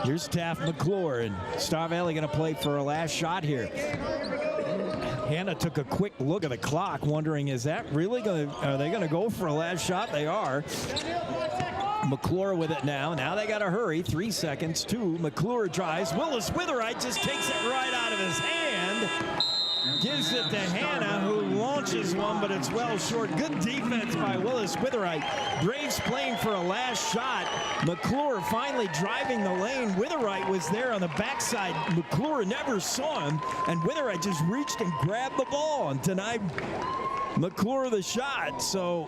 Here's Taft McClure, and Star Valley going to play for a last shot here. Hannah took a quick look at the clock, wondering, is that really going to, are they going to go for a last shot? They are. McClure with it now. Now they got to hurry. 3 seconds. 2. McClure drives. Willis Witherite just takes it right out of his hand. Gives it to Hannah, who launches one, but it's well short. Good defense by Willis Witherite. Braves playing for a last shot. McClure finally driving the lane. Witherite was there on the backside. McClure never saw him, and Witherite just reached and grabbed the ball and denied McClure the shot. So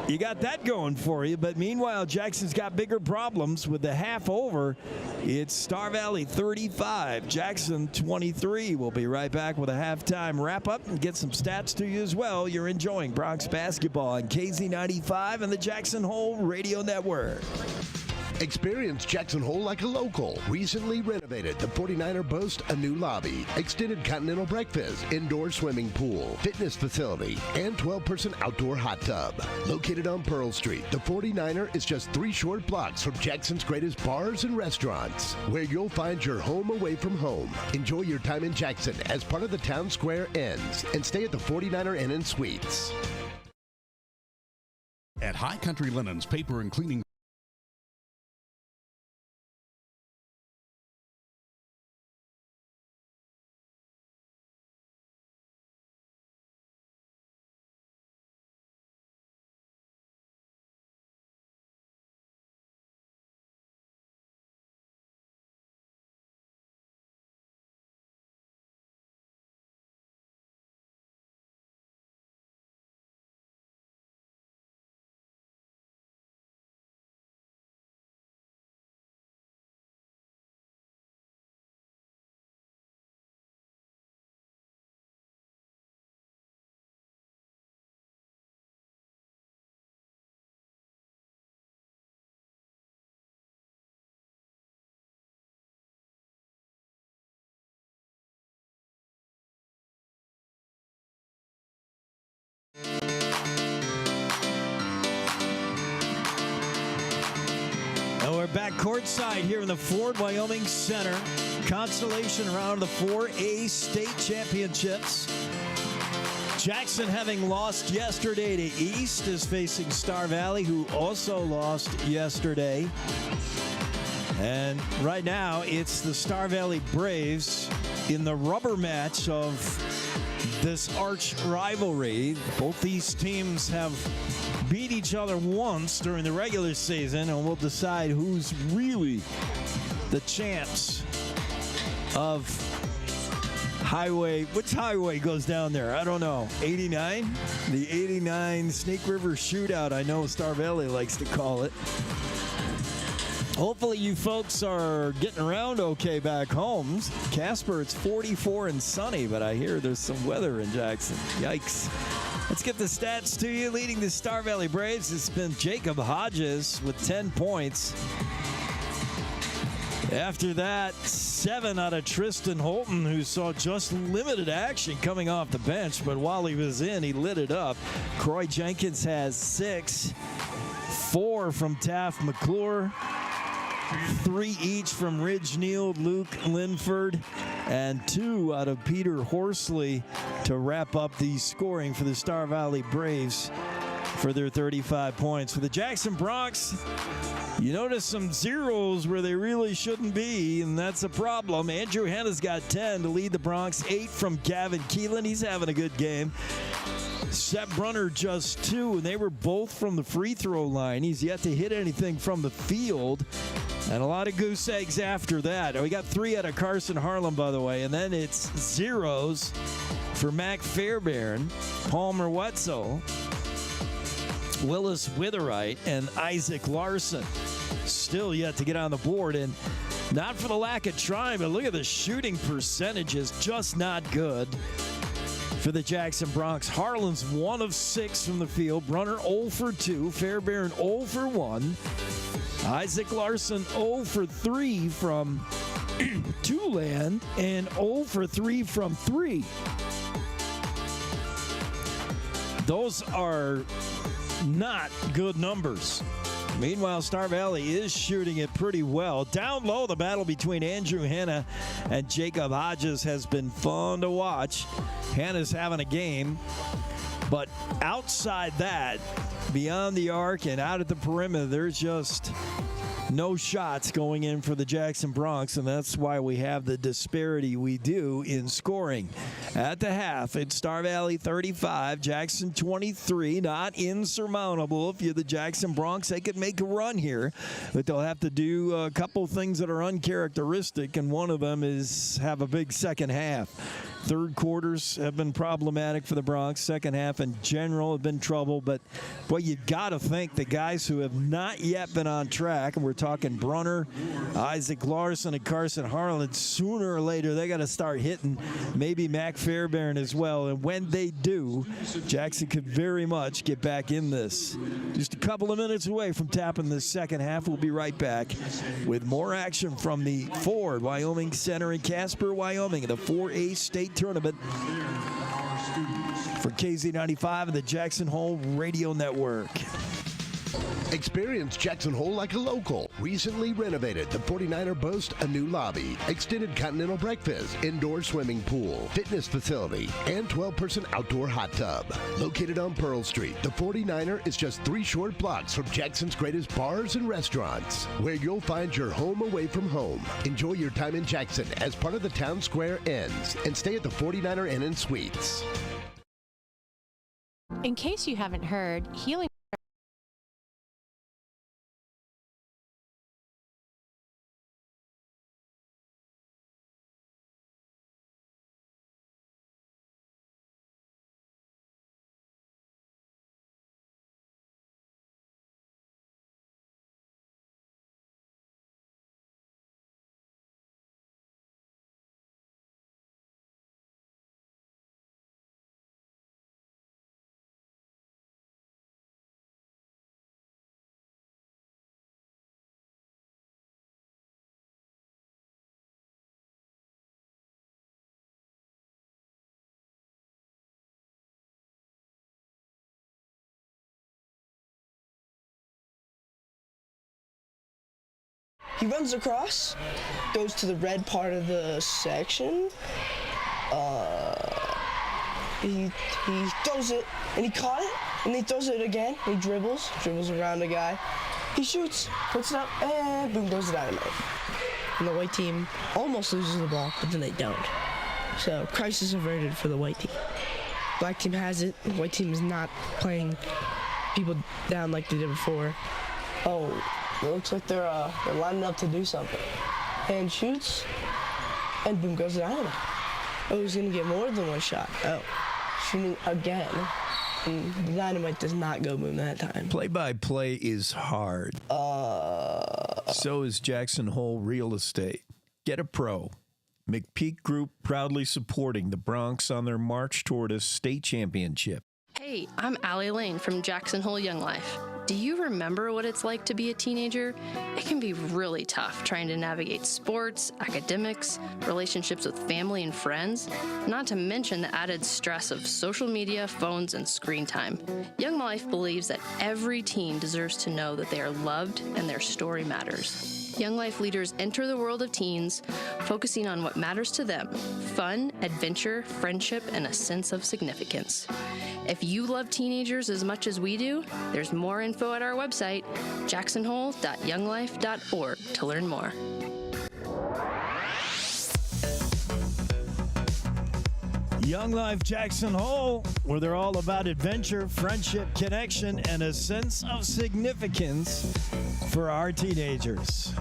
you got that going for you. But meanwhile, Jackson's got bigger problems with the half over. It's Star Valley 35, Jackson 23. We'll be right back with a halftime wrap-up and get some stats to you as well. You're enjoying Bronx basketball on KZ95 and the Jackson Hole Radio Network. Experience Jackson Hole like a local. Recently renovated, the 49er boasts a new lobby, extended continental breakfast, indoor swimming pool, fitness facility, and 12-person outdoor hot tub. Located on Pearl Street, the 49er is just 3 short blocks from Jackson's greatest bars and restaurants, where you'll find your home away from home. Enjoy your time in Jackson as part of the Town Square Inns, and stay at the 49er Inn and Suites. At High Country Linens Paper and Cleaning. And we're back courtside here in the Ford Wyoming Center. Constellation round of the 4A state championships. Jackson, having lost yesterday to East, is facing Star Valley, who also lost yesterday. And right now, it's the Star Valley Braves in the rubber match of this arch rivalry. Both these teams have beat each other once during the regular season, and we'll decide who's really the champs of highway. Which highway goes down there? I don't know. 89? The 89 Snake River Shootout, I know Star Valley likes to call it. Hopefully you folks are getting around okay back home. Casper, it's 44 and sunny, but I hear there's some weather in Jackson. Yikes. Let's get the stats to you. Leading the Star Valley Braves, it's been Jacob Hodges with 10 points. After that, 7 out of Tristan Holton, who saw just limited action coming off the bench, but while he was in, he lit it up. Croy Jenkins has 6, 4 from Taft McClure, 3 each from Ridge Neal, Luke Linford, and 2 out of Peter Horsley to wrap up the scoring for the Star Valley Braves for their 35 points. For the Jackson Bronx, you notice some zeros where they really shouldn't be, and that's a problem. Andrew Hanna's got 10 to lead the Bronx, 8 from Gavin Keelan. He's having a good game. Seth Brunner just 2, and they were both from the free throw line. He's yet to hit anything from the field, and a lot of goose eggs after that. We got 3 out of Carson Harlem, by the way, and then it's zeros for Mac Fairbairn, Palmer Wetzel, Willis Witherite, and Isaac Larson. Still yet to get on the board, and not for the lack of trying, but look at the shooting percentages, just not good for the Jackson Bronx. Harlan's 1 of 6 from the field. Brunner 0 for 2. Fairbairn 0 for 1. Isaac Larson 0 for 3 from two-land and 0 for 3 from 3. Those are not good numbers. Meanwhile, Star Valley is shooting it pretty well. Down low, the battle between Andrew Hanna and Jacob Hodges has been fun to watch. Hanna's having a game. But outside that, beyond the arc and out at the perimeter, there's just no shots going in for the Jackson Bronx, and that's why we have the disparity we do in scoring. At the half, it's Star Valley 35, Jackson 23. Not insurmountable. If you're the Jackson Bronx, they could make a run here, but they'll have to do a couple things that are uncharacteristic, and one of them is have a big second half. Third quarters have been problematic for the Bronx. Second half in general have been trouble. But, boy, you've got to think the guys who have not yet been on track, and we're talking Brunner, Isaac Larson, and Carson Harlan, sooner or later they got to start hitting, maybe Mac Fairbairn as well. And when they do, Jackson could very much get back in this. Just a couple of minutes away from tapping the second half. We'll be right back with more action from the Ford Wyoming Center in Casper, Wyoming, in the 4A State Tournament for KZ95 and the Jackson Hole Radio Network. Experience Jackson Hole like a local. Recently renovated, the 49er boasts a new lobby, extended continental breakfast, indoor swimming pool, fitness facility, and 12-person outdoor hot tub. Located on Pearl Street, the 49er is just 3 short blocks from Jackson's greatest bars and restaurants, where you'll find your home away from home. Enjoy your time in Jackson as part of the Town Square Inns, and stay at the 49er Inn and Suites. In case you haven't heard, healing He runs across, goes to the red part of the section. He throws it, and he caught it, and he throws it again. He dribbles around the guy. He shoots, puts it up, and boom goes the dynamite. And the white team almost loses the ball, but then they don't. So crisis averted for the white team. Black team has it. The white team is not playing people down like they did before. Oh. It looks like they're lining up to do something. And shoots, and boom goes the dynamite. Oh, he's gonna get more than one shot. Oh, shooting again. And the dynamite does not go boom that time. Play-by-play is hard. So is Jackson Hole Real Estate. Get a pro. McPeak Group proudly supporting the Bronx on their march toward a state championship. Hey, I'm Allie Lane from Jackson Hole Young Life. Do you remember what it's like to be a teenager? It can be really tough trying to navigate sports, academics, relationships with family and friends, not to mention the added stress of social media, phones, and screen time. Young Life believes that every teen deserves to know that they are loved and their story matters. Young Life leaders enter the world of teens, focusing on what matters to them: fun, adventure, friendship, and a sense of significance. If you love teenagers as much as we do, there's more info at our website, jacksonhole.younglife.org, to learn more. Young Life Jackson Hole, where they're all about adventure, friendship, connection, and a sense of significance for our teenagers.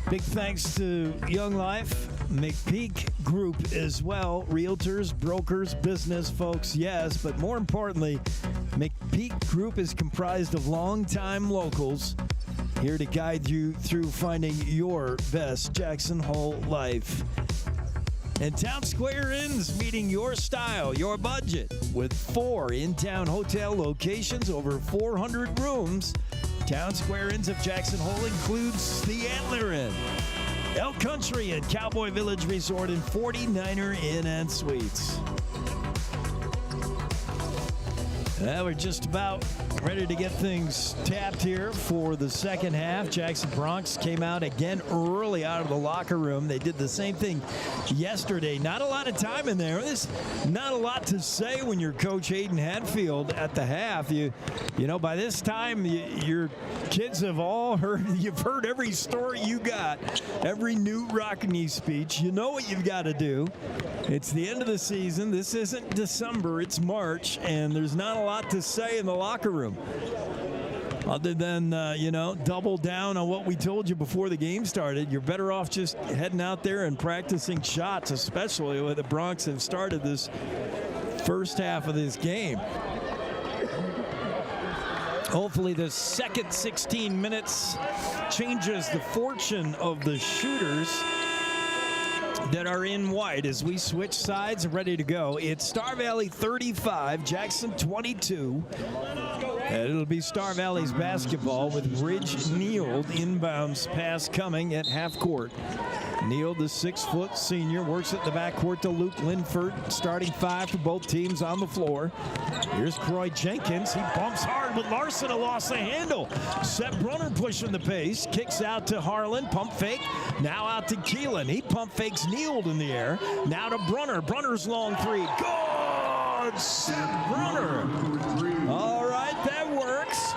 Big thanks to Young Life, McPeak Group as well, realtors, brokers, business folks, yes, but more importantly, McPeak Group is comprised of longtime locals here to guide you through finding your best Jackson Hole life. And Town Square Inns, meeting your style, your budget, with 4 in-town hotel locations, over 400 rooms. Town Square Inns of Jackson Hole includes the Antler Inn, Elk Country and Cowboy Village Resort, and 49er Inn and Suites. We're just about ready to get things tapped here for the second half. Jackson Bronx came out again early out of the locker room. They did the same thing yesterday. Not a lot of time in there. There's not a lot to say when you're Coach Hayden Hadfield at the half. You know, by this time, your kids have all heard, you've heard every story you got, every Newt Rockne speech. You know what you've got to do. It's the end of the season. This isn't December, it's March, and there's not a lot to say in the locker room other than, double down on what we told you before the game started. You're better off just heading out there and practicing shots, especially when the Bronx have started this first half of this game. Hopefully the second 16 minutes changes the fortune of the shooters that are in white as we switch sides and ready to go. It's Star Valley 35, Jackson 22. And it'll be Star Valley's basketball with Ridge Nichols inbounds pass coming at half court. Nichols, the 6-foot senior, works at the backcourt to Luke Linford, starting 5 for both teams on the floor. Here's Croy Jenkins. He bumps hard with Larson, who lost the handle. Seth Brunner pushing the pace, kicks out to Harlan, pump fake. Now out to Keelan. He pump fakes Nichols in the air. Now to Brunner. Brunner's long three. Good! Seth Brunner. All right, that works.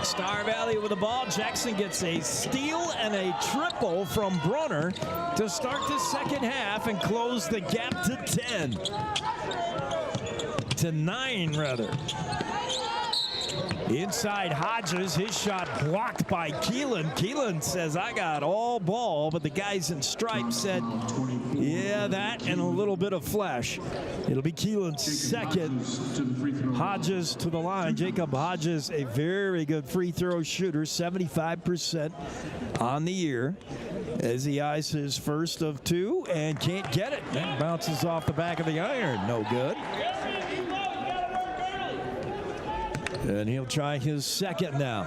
Star Valley with the ball. Jackson gets a steal and a triple from Brunner to start the second half and close the gap to 10. To 9, rather. Inside Hodges, his shot blocked by Keelan. Keelan says, I got all ball, but the guys in stripes said, yeah, that and a little bit of flesh. It'll be Keelan's second. Hodges to the line. Jacob Hodges, a very good free throw shooter, 75% on the year, as he eyes his first of 2 and can't get it. And bounces off the back of the iron. No good. And he'll try his second now.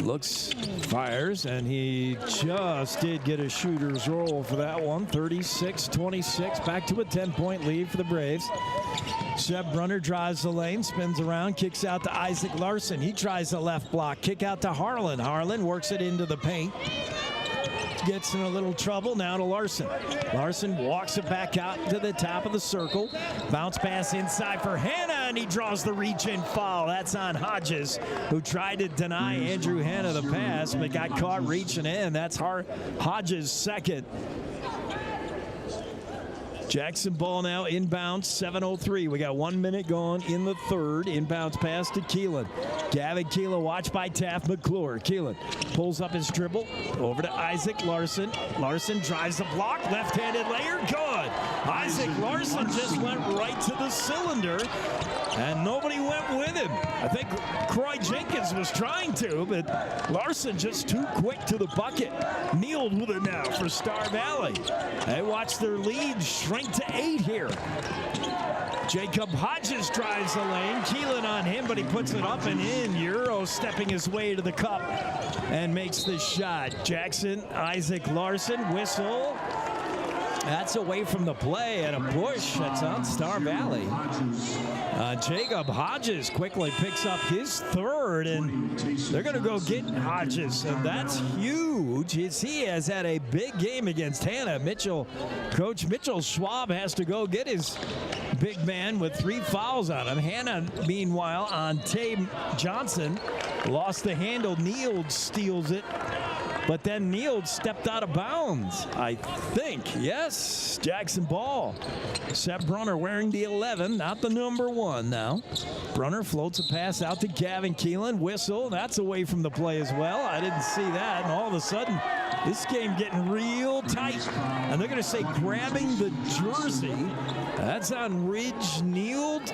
Looks, fires, and he just did get a shooter's roll for that one. 36-26, back to a 10-point lead for the Braves. Seth Brunner drives the lane, spins around, kicks out to Isaac Larson. He tries the left block, kick out to Harlan. Harlan works it into the paint. Gets in a little trouble, now to Larson. Larson walks it back out to the top of the circle. Bounce pass inside for Hanna, and he draws the reach-in foul. That's on Hodges, who tried to deny Andrew Hanna the pass, but got caught reaching in. That's Hodges' second. Jackson ball now inbounds, 7:03. We got 1 minute gone in the third. Inbounds pass to Keelan. Gavin Keelan watched by Taft McClure. Keelan pulls up his dribble over to Isaac Larson. Larson drives the block, left-handed layer, good. Isaac Larson just went right to the cylinder, and nobody went with him. I think Croy Jenkins was trying to, but Larson just too quick to the bucket. Nichols with it now for Star Valley. They watch their lead shrink to 8 here. Jacob Hodges drives the lane. Keelan on him, but he puts it up and in. Euro stepping his way to the cup and makes the shot. Jackson, Isaac Larson, whistle. That's away from the play, and a push. That's on Star Valley. Jacob Hodges quickly picks up his third, and they're going to go get Hodges, and that's huge. As he has had a big game against Hanna. Coach Mitchell Schwab has to go get his big man with 3 fouls on him. Hanna, meanwhile, on Tay Johnson, lost the handle. Nichols steals it. But then Nichols stepped out of bounds, I think. Yes, Jackson ball. Seth Brunner wearing the 11, not the number 1 now. Brunner floats a pass out to Gavin Keelan. Whistle, that's away from the play as well. I didn't see that, and all of a sudden, this game getting real tight. And they're going to say grabbing the jersey. That's on Ridge Nichols.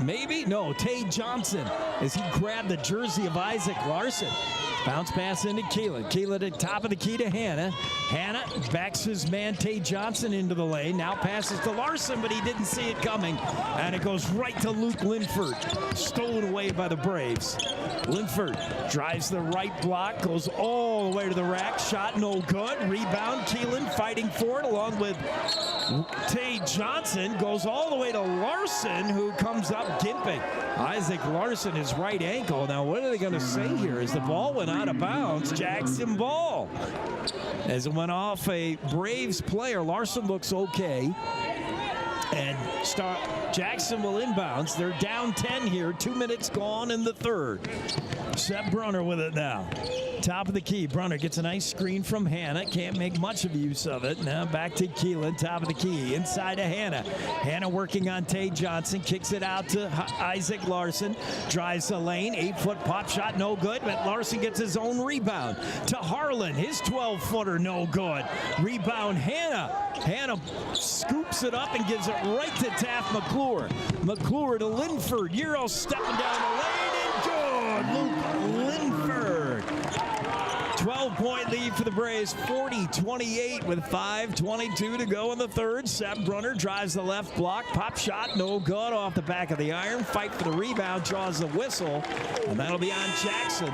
Maybe? No, Tay Johnson, as he grabbed the jersey of Isaac Larson. Bounce pass into Keelan. Keelan at top of the key to Hannah. Hannah backs his man, Tay Johnson, into the lane. Now passes to Larson, but he didn't see it coming. And it goes right to Luke Linford. Stolen away by the Braves. Linford drives the right block, goes all the way to the rack. Shot no good. Rebound. Keelan fighting for it along with Tay Johnson. Goes all the way to Larson, who comes up gimping. Isaac Larson, his right ankle. Now, what are they going to say here? As the ball went out of bounds, Jackson ball. As it went off a Braves player, Larson looks okay. And Jackson will inbounds. They're down 10 here. 2 minutes gone in the third. Seth Brunner with it now. Top of the key. Brunner gets a nice screen from Hannah. Can't make much of use of it. Now back to Keelan. Top of the key. Inside to Hannah. Hannah working on Tay Johnson. Kicks it out to Isaac Larson. Drives the lane. 8-foot pop shot. No good. But Larson gets his own rebound. To Harlan. His 12-footer. No good. Rebound Hannah. Hannah scoops it up and gives it right to Taft McClure. McClure to Linford. Euro stepping down the lane and good. Luke Linford. 12-point lead for the Braves, 40-28 with 5:22 to go in the third. Seth Brunner drives the left block. Pop shot, no good off the back of the iron. Fight for the rebound, draws the whistle, and that'll be on Jackson.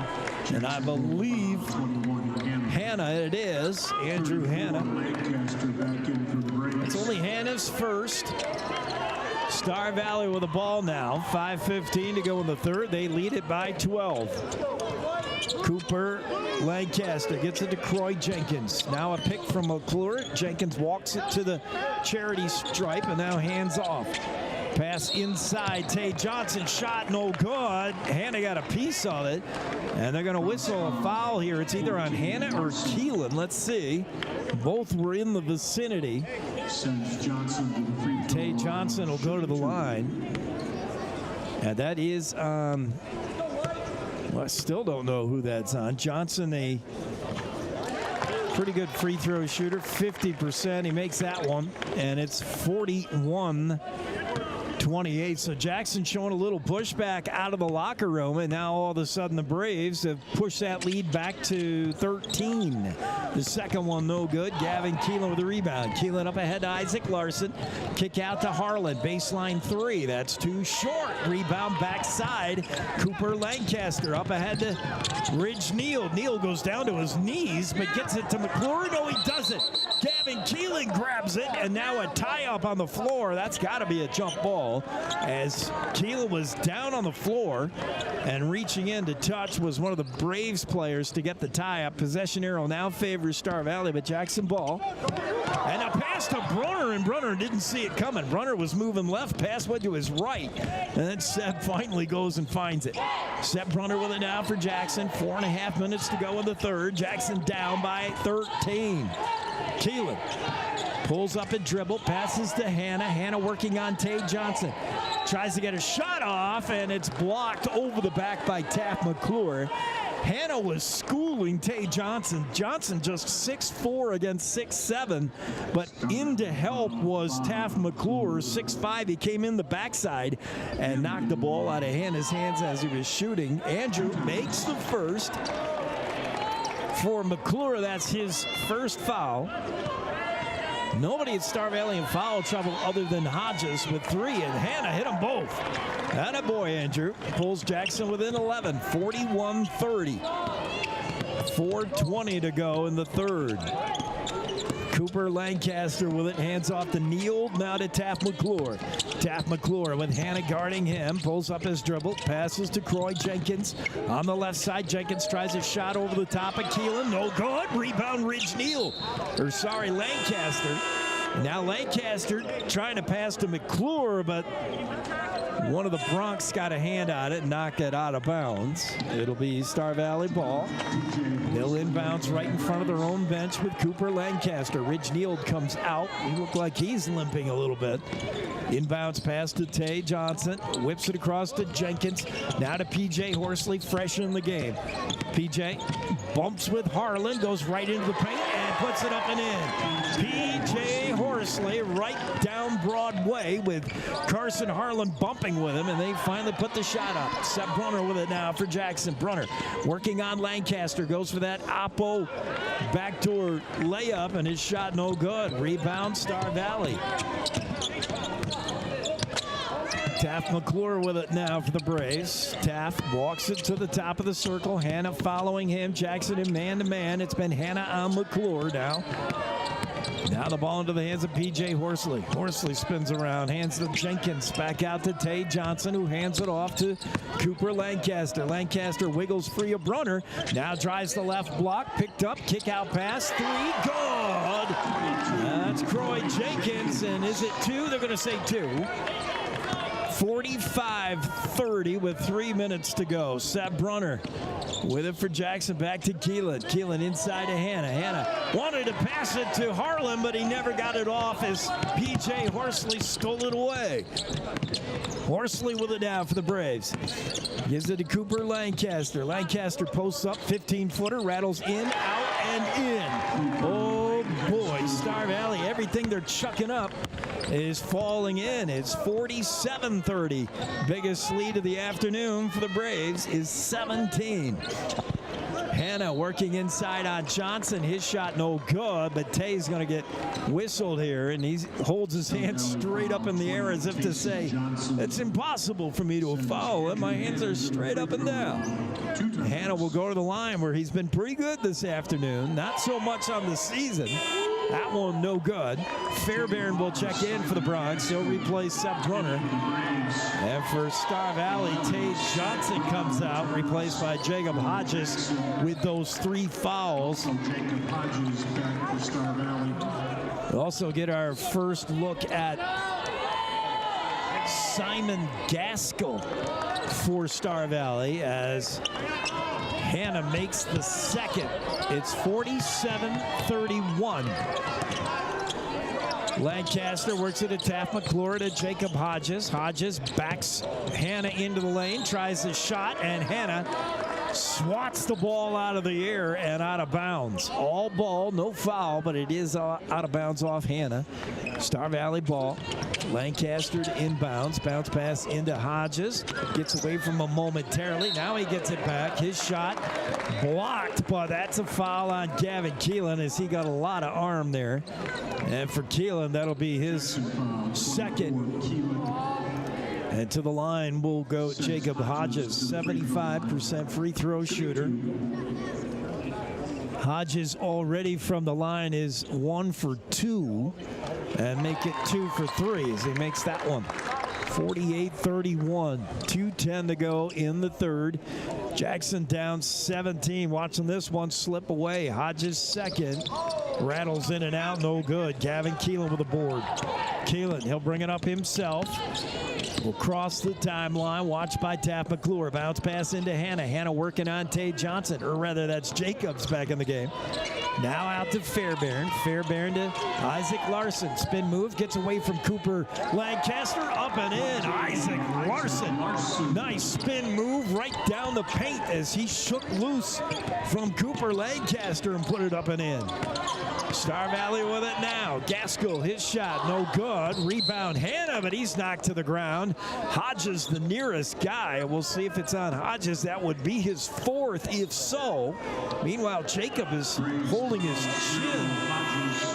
And I believe Hannah it is, Andrew Hannah. It's only Hannah's first. Star Valley with the ball now. 5:15 to go in the third. They lead it by 12. Cooper Lancaster gets it to Croy Jenkins. Now a pick from McClure. Jenkins walks it to the charity stripe and now hands off. Pass inside. Tay Johnson shot no good. Hannah got a piece of it. And they're going to whistle a foul here. It's either on Hannah or Keelan. Let's see. Both were in the vicinity. Tay Johnson will go to the line. And that is well, I still don't know who that's on. Johnson, a pretty good free throw shooter, 50%. He makes that one, and it's 41-28. So Jackson showing a little pushback out of the locker room, and now all of a sudden the Braves have pushed that lead back to 13. The second one no good. Gavin Keelan with the rebound. Keelan up ahead to Isaac Larson. Kick out to Harlan. Baseline three. That's too short. Rebound backside. Cooper Lancaster up ahead to Ridge Neal. Neal goes down to his knees, but gets it to McClure. No, he doesn't. Gavin Keelan grabs it, and now a tie-up on the floor. That's got to be a jump ball, as Keelan was down on the floor, and reaching in to touch was one of the Braves players to get the tie-up. Possession arrow now favors Star Valley, but Jackson ball. And a pass to Brunner, and Brunner didn't see it coming. Brunner was moving left, pass went to his right, and then Seth finally goes and finds it. Seth Brunner with it now for Jackson. 4.5 minutes to go in the third. Jackson down by 13. Keelan pulls up and dribble, passes to Hannah. Hannah working on Tay Johnson. Tries to get a shot off, and it's blocked over the back by Taft McClure. Hannah was schooling Tay Johnson. Johnson just 6'4" against 6'7", but in to help was Taft McClure, 6'5". He came in the backside and knocked the ball out of Hannah's hands as he was shooting. Andrew makes the first. For McClure, that's his first foul. Nobody at Star Valley in foul trouble other than Hodges with 3, and Hannah hit them both. Attaboy, Andrew. Pulls Jackson within 11, 41-30. 4:20 to go in the third. Cooper Lancaster with it, hands off to Neal, now to Taft McClure. Taft McClure with Hannah guarding him, pulls up his dribble, passes to Croy Jenkins. On the left side, Jenkins tries a shot over the top of Keelan, no good. Rebound Ridge Neal, Lancaster. Now Lancaster trying to pass to McClure, but one of the Bronx got a hand on it and knocked it out of bounds. It'll be Star Valley ball. They'll inbounds right in front of their own bench with Cooper Lancaster. Ridge Neal comes out. He looked like he's limping a little bit. Inbounds pass to Tay Johnson. Whips it across to Jenkins. Now to P.J. Horsley, fresh in the game. P.J. bumps with Harlan, goes right into the paint and puts it up and in. P.J. Horsley Horsley right down Broadway with Carson Harlan bumping with him, and they finally put the shot up. Seth Brunner with it now for Jackson. Brunner working on Lancaster, goes for that Oppo backdoor layup, and his shot no good. Rebound, Star Valley. Taft McClure with it now for the Braves. Taft walks it to the top of the circle. Hannah following him. Jackson in man-to-man. It's been Hannah on McClure now. Now the ball into the hands of P.J. Horsley. Horsley spins around, hands to Jenkins. Back out to Tay Johnson, who hands it off to Cooper Lancaster. Lancaster wiggles free of Brunner. Now drives the left block. Picked up, kick out pass. 3, good. That's Croy Jenkins. And is it 2? They're going to say 2. 45-30 with 3 minutes to go. Seth Brunner with it for Jackson. Back to Keelan. Keelan inside to Hannah. Hannah wanted to pass it to Harlan, but he never got it off as P.J. Horsley stole it away. Horsley with it now for the Braves. Gives it to Cooper Lancaster. Lancaster posts up, 15-footer, rattles in, out, and in. Oh, boy, Star Valley, everything they're chucking up is falling in. It's 47-30. Biggest lead of the afternoon for the Braves is 17. Hannah working inside on Johnson. His shot no good, but Tay's going to get whistled here, and he holds his hands straight up in the air as if to say, it's impossible for me to foul, and my hands are straight up and down. Hannah will go to the line where he's been pretty good this afternoon. Not so much on the season. That one no good. Fairbairn will check in for the Bronx. He'll replace Seth Brunner. And for Star Valley, Tay Johnson comes out, replaced by Jacob Hodges with those 3 fouls. We'll also get our first look at Simon Gaskell for Star Valley as Hannah makes the second. It's 47-31. Lancaster works it to Taft McClure to Jacob Hodges. Hodges backs Hannah into the lane, tries the shot, and Hannah swats the ball out of the air and out of bounds. All ball, no foul, but it is out of bounds off Hannah. Star Valley ball. Lancaster to inbounds. Bounce pass into Hodges. Gets away from him momentarily. Now he gets it back. His shot blocked, but that's a foul on Gavin Keelan as he got a lot of arm there. And for Keelan, that'll be his second. And to the line will go Jacob Hodges, 75% free throw shooter. Hodges already from the line is 1 for 2 and make it 2 for 3 as he makes that one. 48-31, 2:10 to go in the third. Jackson down 17. Watching this one slip away. Hodges second. Rattles in and out, no good. Gavin Keelan with the board. Keelan, he'll bring it up himself. Will cross the timeline, watched by Taft McClure. Bounce pass into Hannah. Hannah working on Tay Johnson, or rather that's Jacobs back in the game. Now out to Fairbairn. Fairbairn to Isaac Larson. Spin move, gets away from Cooper Lancaster. Up and in, Isaac Larson. Nice spin move right down the paint as he shook loose from Cooper Lancaster and put it up and in. Star Valley with it now. Gaskell, his shot, no good. Rebound Hannah, but he's knocked to the ground. Hodges, the nearest guy. We'll see if it's on Hodges. That would be his 4th, if so. Meanwhile, Jacob is holding his chin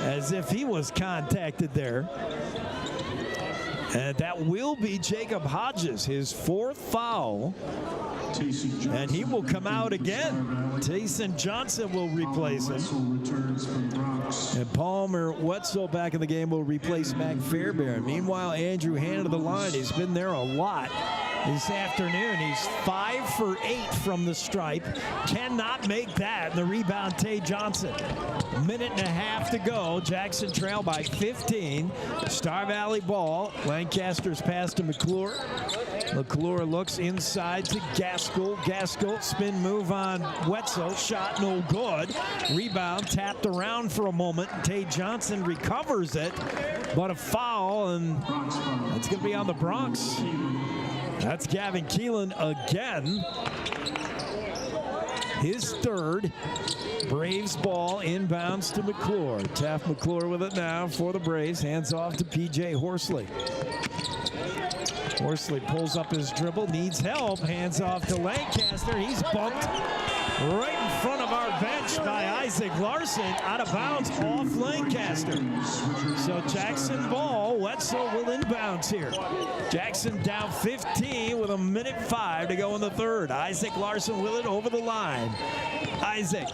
as if he was contacted there. And that will be Jacob Hodges, his 4th foul. And he will come out again. Tayson Johnson will replace him. And Palmer Wetzel back in the game will replace Mac Fairbairn. Meanwhile, Andrew Hannah to the line. He's been there a lot this afternoon. He's 5 for 8 from the stripe. Cannot make that. And the rebound, Tay Johnson. Minute and a half to go. Jackson trail by 15. Star Valley ball. Lancaster's pass to McClure. McClure looks inside to Gaskell. Gaskell spin move on Wetzel. Shot no good. Rebound tapped around for a moment. Tay Johnson recovers it, but a foul, and it's going to be on the Bronx. That's Gavin Keelan again. his third. Braves ball inbounds to McClure. Taft McClure with it now for the Braves. Hands off to P.J. Horsley. Horsley pulls up his dribble, needs help. Hands off to Lancaster. He's bumped right in front of our bench by Isaac Larson, out of bounds off Lancaster. So Jackson ball, Wetzel will inbounds here. Jackson down 15 with 1:05 to go in the third. Isaac Larson with it over the line. Isaac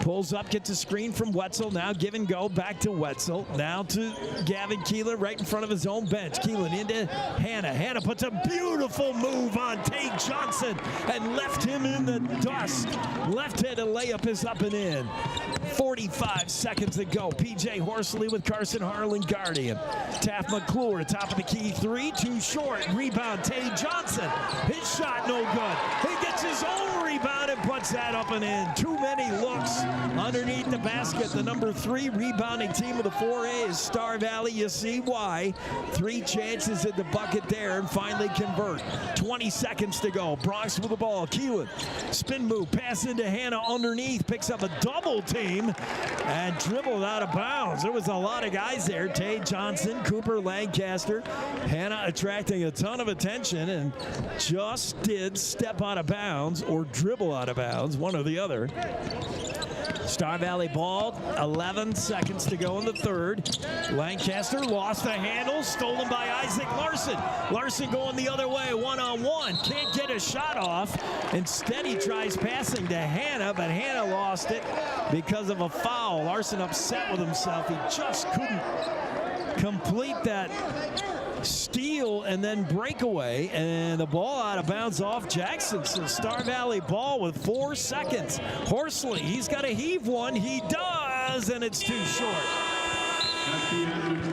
pulls up, gets a screen from Wetzel. Now give and go, back to Wetzel. Now to Gavin Keelan right in front of his own bench. Keelan into Hannah. Hannah puts a beautiful move on Tate Johnson and left him in the dust. Left-handed layup is up and in. 45 seconds to go. P.J. Horsley with Carson Harlan guarding him. Taft McClure, top of the key three, too short. Rebound, Tate Johnson. His shot no good. He gets his own rebound and puts that up and in. Too many looks underneath the basket. The number 3 rebounding team of the 4A is Star Valley. You see why. 3 chances at the bucket there and finally convert. 20 seconds to go. Bronx with the ball. Keelan, spin move, pass into Hannah underneath, picks up a double team and dribbled out of bounds. There was a lot of guys there. Tate Johnson, Cooper, Lancaster. Hannah attracting a ton of attention and just did step out of bounds or dribble out of bounds, one or the other. Star Valley ball, 11 seconds to go in the third. Lancaster lost the handle, stolen by Isaac Larson. Larson going the other way, one-on-one. Can't get a shot off. Instead, he tries passing to Hannah, but Hannah lost it because of a foul. Larson upset with himself. He just couldn't complete that steal and then breakaway, and the ball out of bounds off Jackson. So Star Valley ball with 4 seconds. Horsley, he's got to heave one. He does, and it's too short.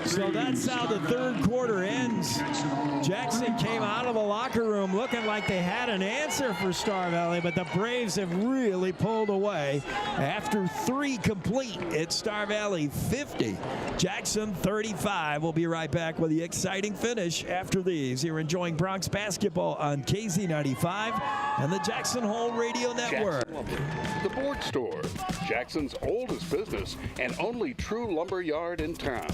So that's how the third quarter ends. Jackson came out of the locker room looking like they had an answer for Star Valley, but the Braves have really pulled away. After 3 complete, it's Star Valley 50, Jackson 35. We'll be right back with the exciting finish after these. You're enjoying Bronx basketball on KZ95 and the Jackson Hole Radio Network. The Board Store, Jackson's oldest business and only true lumber yard in town.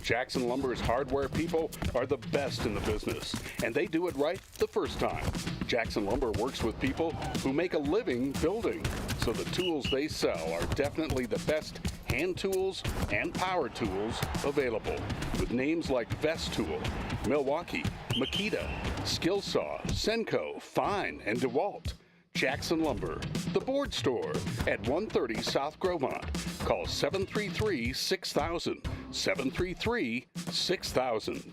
Jackson Lumber's hardware people are the best in the business, and they do it right the first time. Jackson Lumber works with people who make a living building, so the tools they sell are definitely the best hand tools and power tools available, with names like Vestool, Milwaukee, Makita, Skillsaw, Senco, Fine, and DeWalt. Jackson Lumber, the Board Store at 130 South Grovemont. Call 733-6000, 733-6000.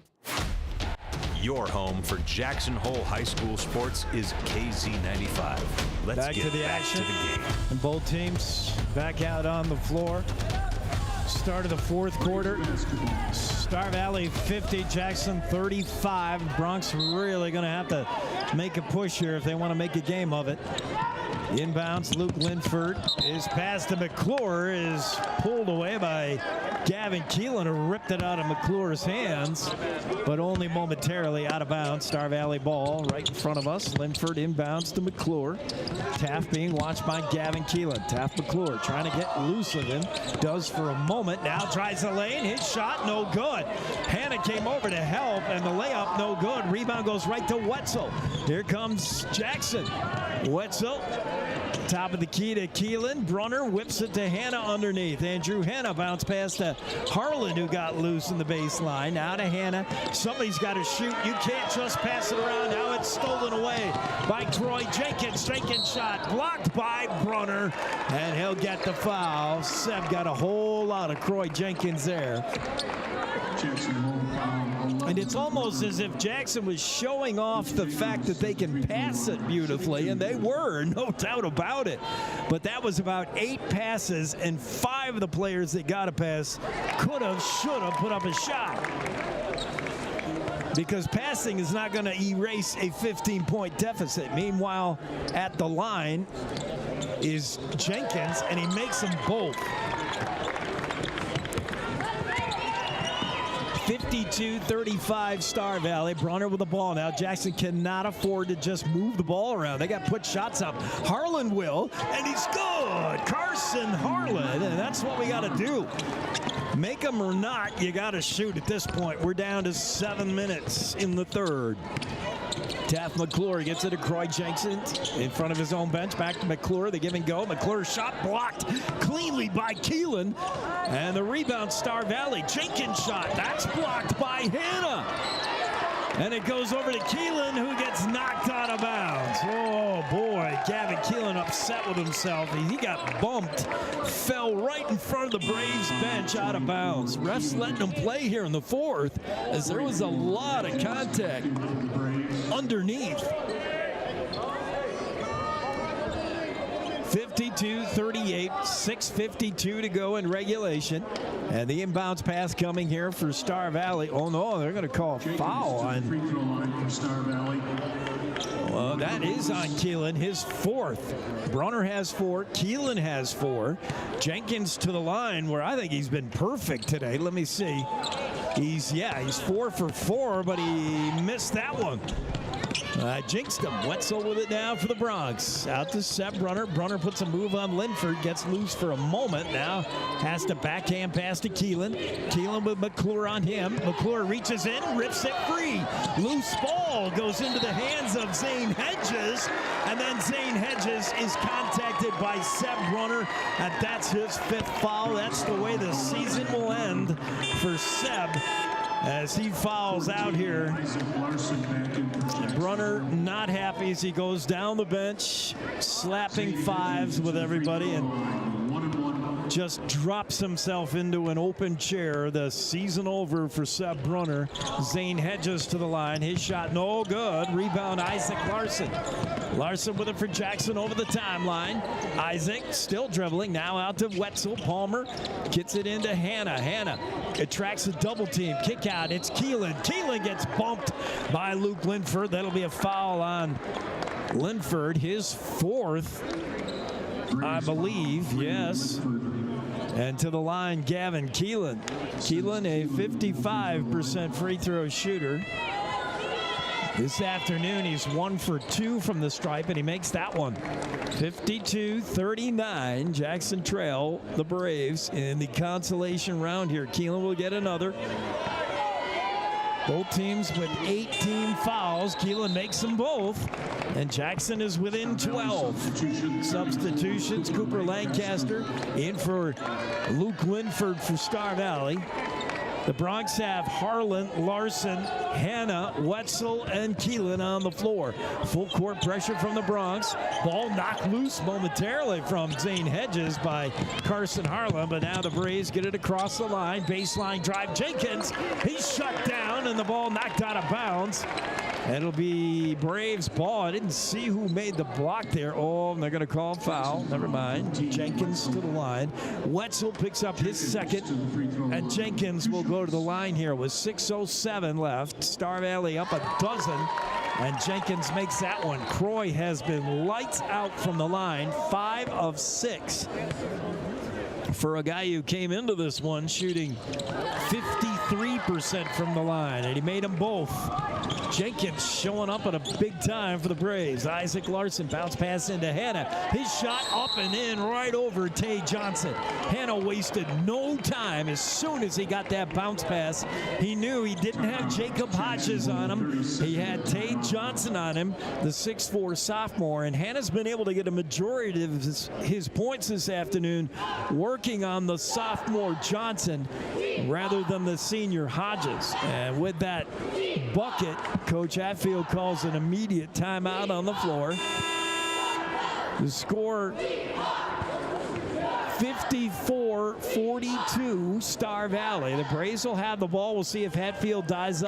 Your home for Jackson Hole High School sports is KZ95. Let's back get to the back action. to the game. And both teams back out on the floor. Start of the fourth quarter. Star Valley 50, Jackson 35. Bronx really going to have to make a push here if they want to make a game of it. Inbounds, Luke Linford. His pass to McClure is pulled away by Gavin Keelan, who ripped it out of McClure's hands, but only momentarily out of bounds. Star Valley ball right in front of us. Linford inbounds to McClure. Taft being watched by Gavin Keelan. Taft McClure trying to get loose of him. Does for a moment. Now tries the lane. His shot no good. Hannah came over to help, and the layup no good. Rebound goes right to Wetzel. Here comes Jackson. Wetzel. Top of the key to Keelan. Brunner whips it to Hannah underneath. Andrew Hannah bounced past to Harlan, who got loose in the baseline. Now to Hannah. Somebody's got to shoot. You can't just pass it around. Now it's stolen away by Troy Jenkins. Jenkins shot blocked by Brunner, and he'll get the foul. Seb got a whole lot of Troy Jenkins there. And it's almost as if Jackson was showing off the fact that they can pass it beautifully, and they were, no doubt about it. But that was about 8 passes, and 5 of the players that got a pass could have, should have put up a shot. Because passing is not going to erase a 15-point deficit. Meanwhile, at the line is Jenkins, and he makes them both. 52-35 Star Valley. Brunner with the ball now. Jackson cannot afford to just move the ball around. They got to put shots up. Harlan will, and he's good. Carson Harlan, and that's what we got to do. Make them or not, you got to shoot at this point. We're down to 7 minutes in the third. Taft McClure gets it to Croy Jensen in front of his own bench. Back to McClure. They give and go. McClure's shot blocked cleanly by Keelan. And the rebound, Star Valley. Jenkins' shot. That's blocked by Hannah. And it goes over to Keelan, who gets knocked out of bounds. Oh, boy. Gavin Keelan upset with himself. He got bumped. Fell right in front of the Braves bench out of bounds. Refs letting him play here in the fourth as there was a lot of contact underneath. 52-38, 6:52 to go in regulation. And the inbounds pass coming here for Star Valley. Oh, no, they're going to call a foul on. Well, that is on Keelan, his fourth. Brunner has 4. Keelan has 4. Jenkins to the line, where I think he's been perfect today. Let me see. He's 4 for 4, but he missed that one. Jinxed him. Wetzel with it now for the Bronx. Out to Seb Brunner. Brunner puts a move on Linford. Gets loose for a moment. Now has to backhand pass to Keelan. Keelan with McClure on him. McClure reaches in, rips it free. Loose ball goes into the hands of Zane Hedges. And then Zane Hedges is contacted by Seb Brunner. And that's his 5th foul. That's the way the season will end for Seb, as he fouls out here. Brunner not happy as he goes down the bench, slapping fives with everybody, and just drops himself into an open chair. The season over for Seb Brunner. Zane Hedges to the line. His shot no good. Rebound Isaac Larson. Larson with it for Jackson over the timeline. Isaac still dribbling. Now out to Wetzel. Palmer gets it into Hannah. Hannah attracts a double team. Kick out. It's Keelan. Keelan gets bumped by Luke Linford. That'll be a foul on Linford. His 4th, I believe. Yes. And to the line, Gavin Keelan. Keelan, a 55% free throw shooter. This afternoon, he's 1 for 2 from the stripe, and he makes that one. 52-39, Jackson trail the Braves in the consolation round here. Keelan will get another. Both teams with 18 fouls. Keelan makes them both. And Jackson is within 12. Substitutions, Cooper Lancaster in for Luke Linford for Star Valley. The Bronx have Harlan, Larson, Hannah, Wetzel, and Keelan on the floor. Full court pressure from the Bronx. Ball knocked loose momentarily from Zane Hedges by Carson Harlan, but now the Braves get it across the line. Baseline drive, Jenkins. He's shut down, and the ball knocked out of bounds. It'll be Braves ball. I didn't see who made the block there. Oh, and they're going to call foul. Never mind. Jenkins to the line. Wetzel picks up his 2nd, and Jenkins will go to the line here with 6:07 left. Star Valley up a dozen, and Jenkins makes that one. Croy has been lights out from the line, 5 of 6. For a guy who came into this one shooting 53% from the line, and he made them both. Jenkins showing up at a big time for the Braves. Isaac Larson bounce pass into Hannah. His shot up and in right over Tay Johnson. Hannah wasted no time. As soon as he got that bounce pass, he knew he didn't have Jacob Hodges on him. He had Tay Johnson on him, the 6'4 sophomore, and Hannah's been able to get a majority of his points this afternoon working on the sophomore Johnson rather than the senior Hodges. And with that bucket, Coach Hatfield calls an immediate timeout on the floor. The score 54-42 Star Valley. The Braves will have the ball. We'll see if Hatfield dials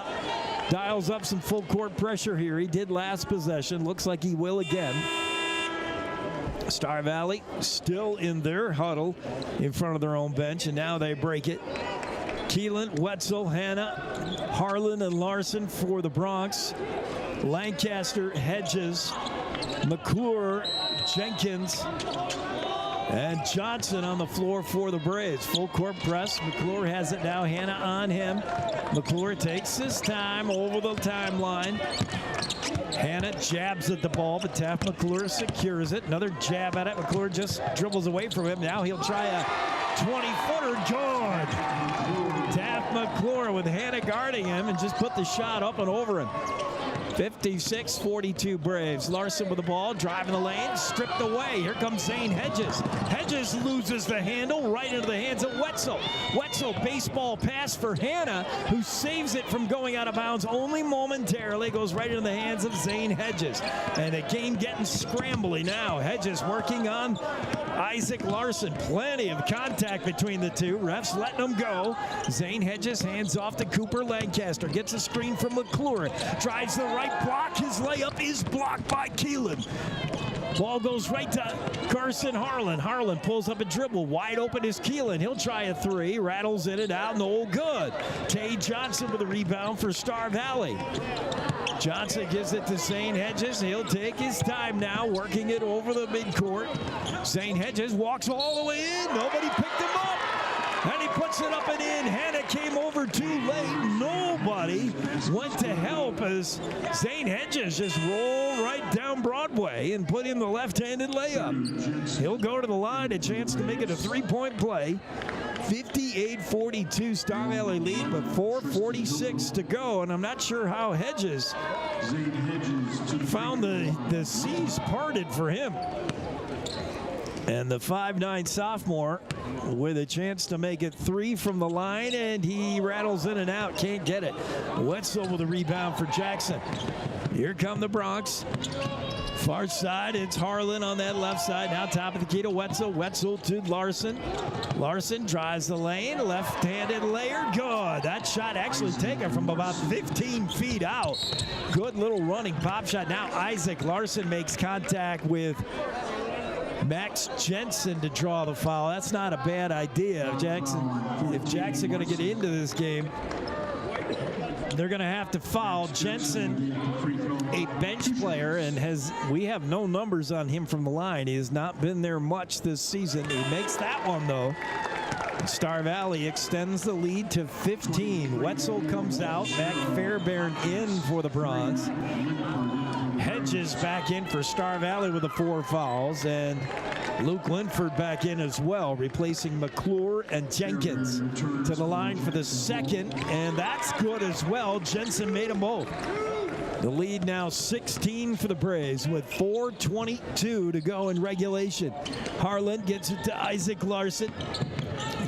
up some full court pressure here. He did last possession. Looks like he will again. Star Valley still in their huddle in front of their own bench, and now they break it. Keelan, Wetzel, Hannah, Harlan, and Larson for the Bronx. Lancaster, Hedges, McClure, Jenkins, And Johnson on the floor for the Braves. Full court press. McClure has it now. Hanna on him. McClure takes his time over the timeline. Hanna jabs at the ball, but Taft McClure secures it. Another jab at it. McClure just dribbles away from him. Now he'll try a 20-footer. Good. Taft McClure with Hanna guarding him and just put the shot up and over him. 56-42 Braves. Larson with the ball, driving the lane, stripped away. Here comes Zane Hedges. Hedges loses the handle right into the hands of Wetzel. Wetzel, baseball pass for Hanna, who saves it from going out of bounds only momentarily. Goes right into the hands of Zane Hedges. And the game getting scrambly now. Hedges working on Isaac Larson. Plenty of contact between the two. Refs letting them go. Zane Hedges hands off to Cooper Lancaster. Gets a screen from McClure. Drives the right block. His layup is blocked by Keelan. Ball goes right to Carson Harlan. Harlan pulls up a dribble. Wide open is Keelan. He'll try a three. Rattles in and out. No good. Tay Johnson with a rebound for Star Valley. Johnson gives it to Zane Hedges. He'll take his time now, working it over the midcourt. Zane Hedges walks all the way in. Nobody picked him up. And he puts it up and in. Hanna came over too late. Nobody went to help as Zane Hedges just rolled right down Broadway and put in the left-handed layup. He'll go to the line, a chance to make it a three-point play. 58-42 Star Valley lead, but 4:46 to go, and I'm not sure how Hedges found the seas parted for him. And the 5'9" sophomore with a chance to make it three from the line, and he rattles in and out, can't get it. Wetzel with a rebound for Jackson. Here come the Bronx. Far side, it's Harlan on that left side. Now top of the key to Wetzel. Wetzel to Larson. Larson drives the lane. Left-handed layer. Good. That shot actually taken from about 15 feet out. Good little running pop shot. Now Isaac Larson makes contact with Max Jensen to draw the foul. That's not a bad idea. If Jackson going to get into this game, they're going to have to foul Jensen, a bench player, and we have no numbers on him from the line. He has not been there much this season. He makes that one, though. Star Valley extends the lead to 15. Wetzel comes out. Mac Fairbairn in for the Bronze. Hedges back in for Star Valley with the 4 fouls, and Luke Linford back in as well, replacing McClure and Jenkins. To the line for the second, and that's good as well. Jensen made them both. The lead now 16 for the Braves with 4:22 to go in regulation. Harlan gets it to Isaac Larson.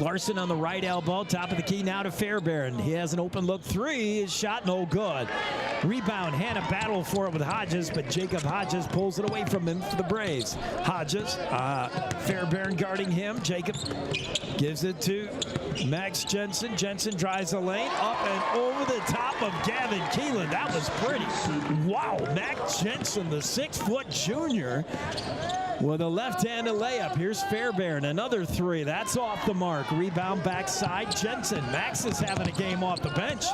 Larson on the right elbow, top of the key now to Fairbairn. He has an open look three. His shot no good. Rebound, Hanna battled for it with Hodges, but Jacob Hodges pulls it away from him for the Braves. Hodges, Fairbairn guarding him. Jacob gives it to Max Jensen. Jensen drives the lane up and over the top of Gavin Keelan. That was pretty. Wow, Max Jensen, the 6-foot junior, with a left-handed layup. Here's Fairbairn, another three. That's off the mark. Rebound backside, Jensen. Max is having a game off the bench.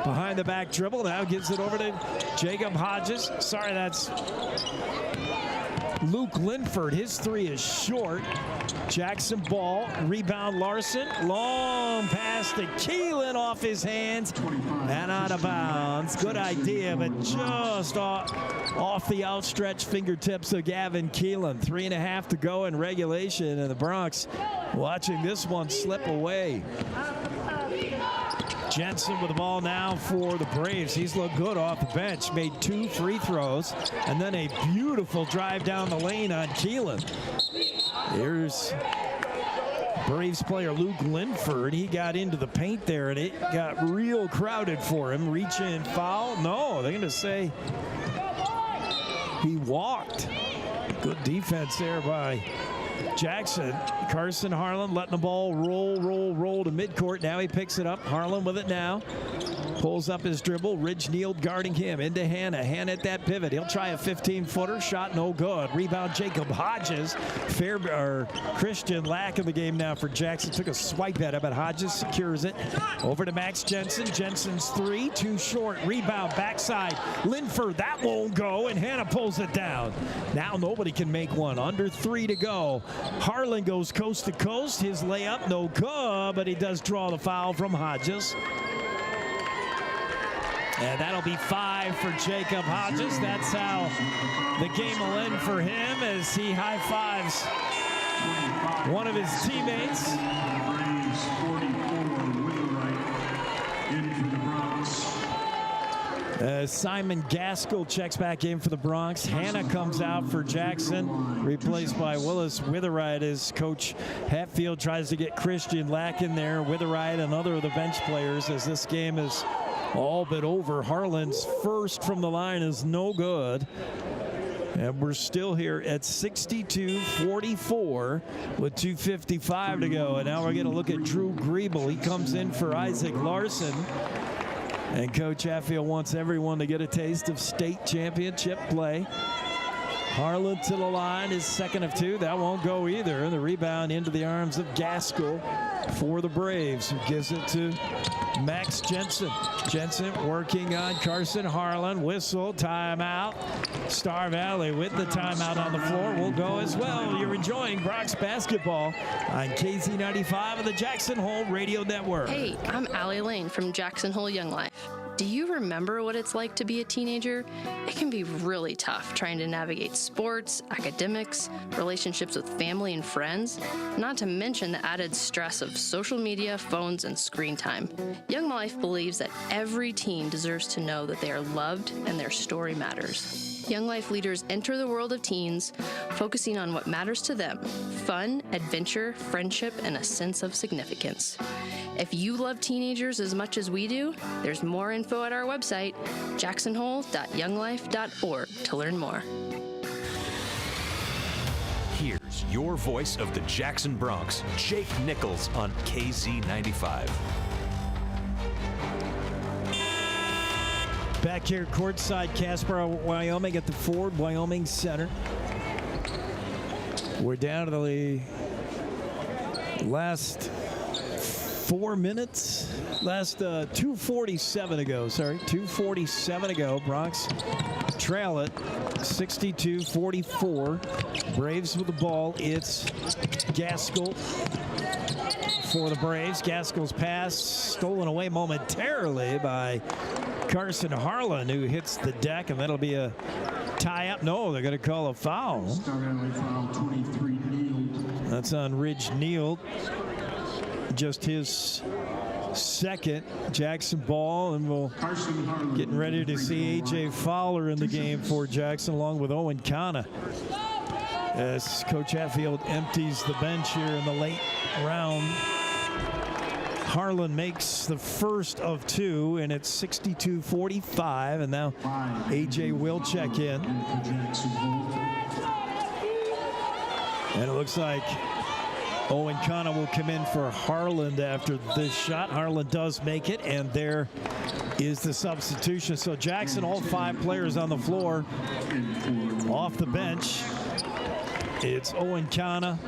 Behind the back dribble, now gives it over to Jacob Hodges. Sorry, that's Luke Linford. His three is short. Jackson ball, rebound Larson. Long pass to Keelan off his hands and out of bounds. Good idea, but just off the outstretched fingertips of Gavin Keelan. 3.5 to go in regulation, and the Bronx watching this one slip away. Jensen with the ball now for the Braves. He's looked good off the bench. Made 2 free throws, and then a beautiful drive down the lane on Keelan. Here's Braves player Luke Linford. He got into the paint there, and it got real crowded for him. Reach in, foul. No, they're going to say he walked. Good defense there by Jackson. Carson Harlan letting the ball roll to midcourt. Now he picks it up. Harlan with it now. Pulls up his dribble. Ridge Neal guarding him. Into Hannah. Hannah at that pivot. He'll try a 15-footer. Shot no good. Rebound Jacob Hodges. Christian Lack in the game now for Jackson. Took a swipe at him, but Hodges secures it. Over to Max Jensen. Jensen's three. Too short. Rebound backside. Linford. That won't go. And Hannah pulls it down. Now nobody can make one. Under 3 to go. Harlan goes coast to coast. His layup no good, but he does draw the foul from Hodges. And that'll be 5 for Jacob Hodges. That's how the game will end for him as he high-fives one of his teammates. Simon Gaskell checks back in for the Bronx. Hannah comes out for Jackson, replaced by Willis Witherite as Coach Hatfield tries to get Christian Lack in there. Witherite, another of the bench players, as this game is all but over. Harlan's first from the line is no good. And we're still here at 62-44 with 2:55 to go. And now we're going to look at Drew Griebel. He comes in for Isaac Larson. And Coach Hatfield wants everyone to get a taste of state championship play. Harlan to the line, his second of 2. That won't go either. The rebound into the arms of Gaskell for the Braves, who gives it to Max Jensen. Jensen working on Carson Harlan. Whistle, timeout. Star Valley with the timeout on the floor will go as well. You're enjoying Bronx basketball on KZ95 of the Jackson Hole Radio Network. Hey, I'm Allie Lane from Jackson Hole Young Life. Do you remember what it's like to be a teenager? It can be really tough trying to navigate sports, academics, relationships with family and friends, not to mention the added stress of social media, phones, and screen time. Young Life believes that every teen deserves to know that they are loved and their story matters. Young Life leaders enter the world of teens, focusing on what matters to them: fun, adventure, friendship, and a sense of significance. If you love teenagers as much as we do, there's more info at our website, jacksonhole.younglife.org, to learn more. Here's your voice of the Jackson Bronx, Jake Nichols on KZ95. Back here courtside, Casper, Wyoming at the Ford Wyoming Center. We're down to the last 4 minutes. Last 2:47 to go. 2:47 to go. Bronx trail it 62-44. Braves with the ball. It's Gaskell for the Braves. Gaskell's pass stolen away momentarily by Carson Harlan, who hits the deck, and that'll be a tie-up. No, they're going to call a foul. That's on Ridge Neal. Just his second. Jackson ball, and we'll getting ready to see A.J. Fowler in the game for Jackson, along with Owen Kana, as Coach Hatfield empties the bench here in the late round. Harlan makes the first of 2, and it's 62-45, and now A.J. will check in. And it looks like Owen Kana will come in for Harlan after this shot. Harlan does make it, and there is the substitution. So Jackson, all 5 players on the floor off the bench. It's Owen Kana,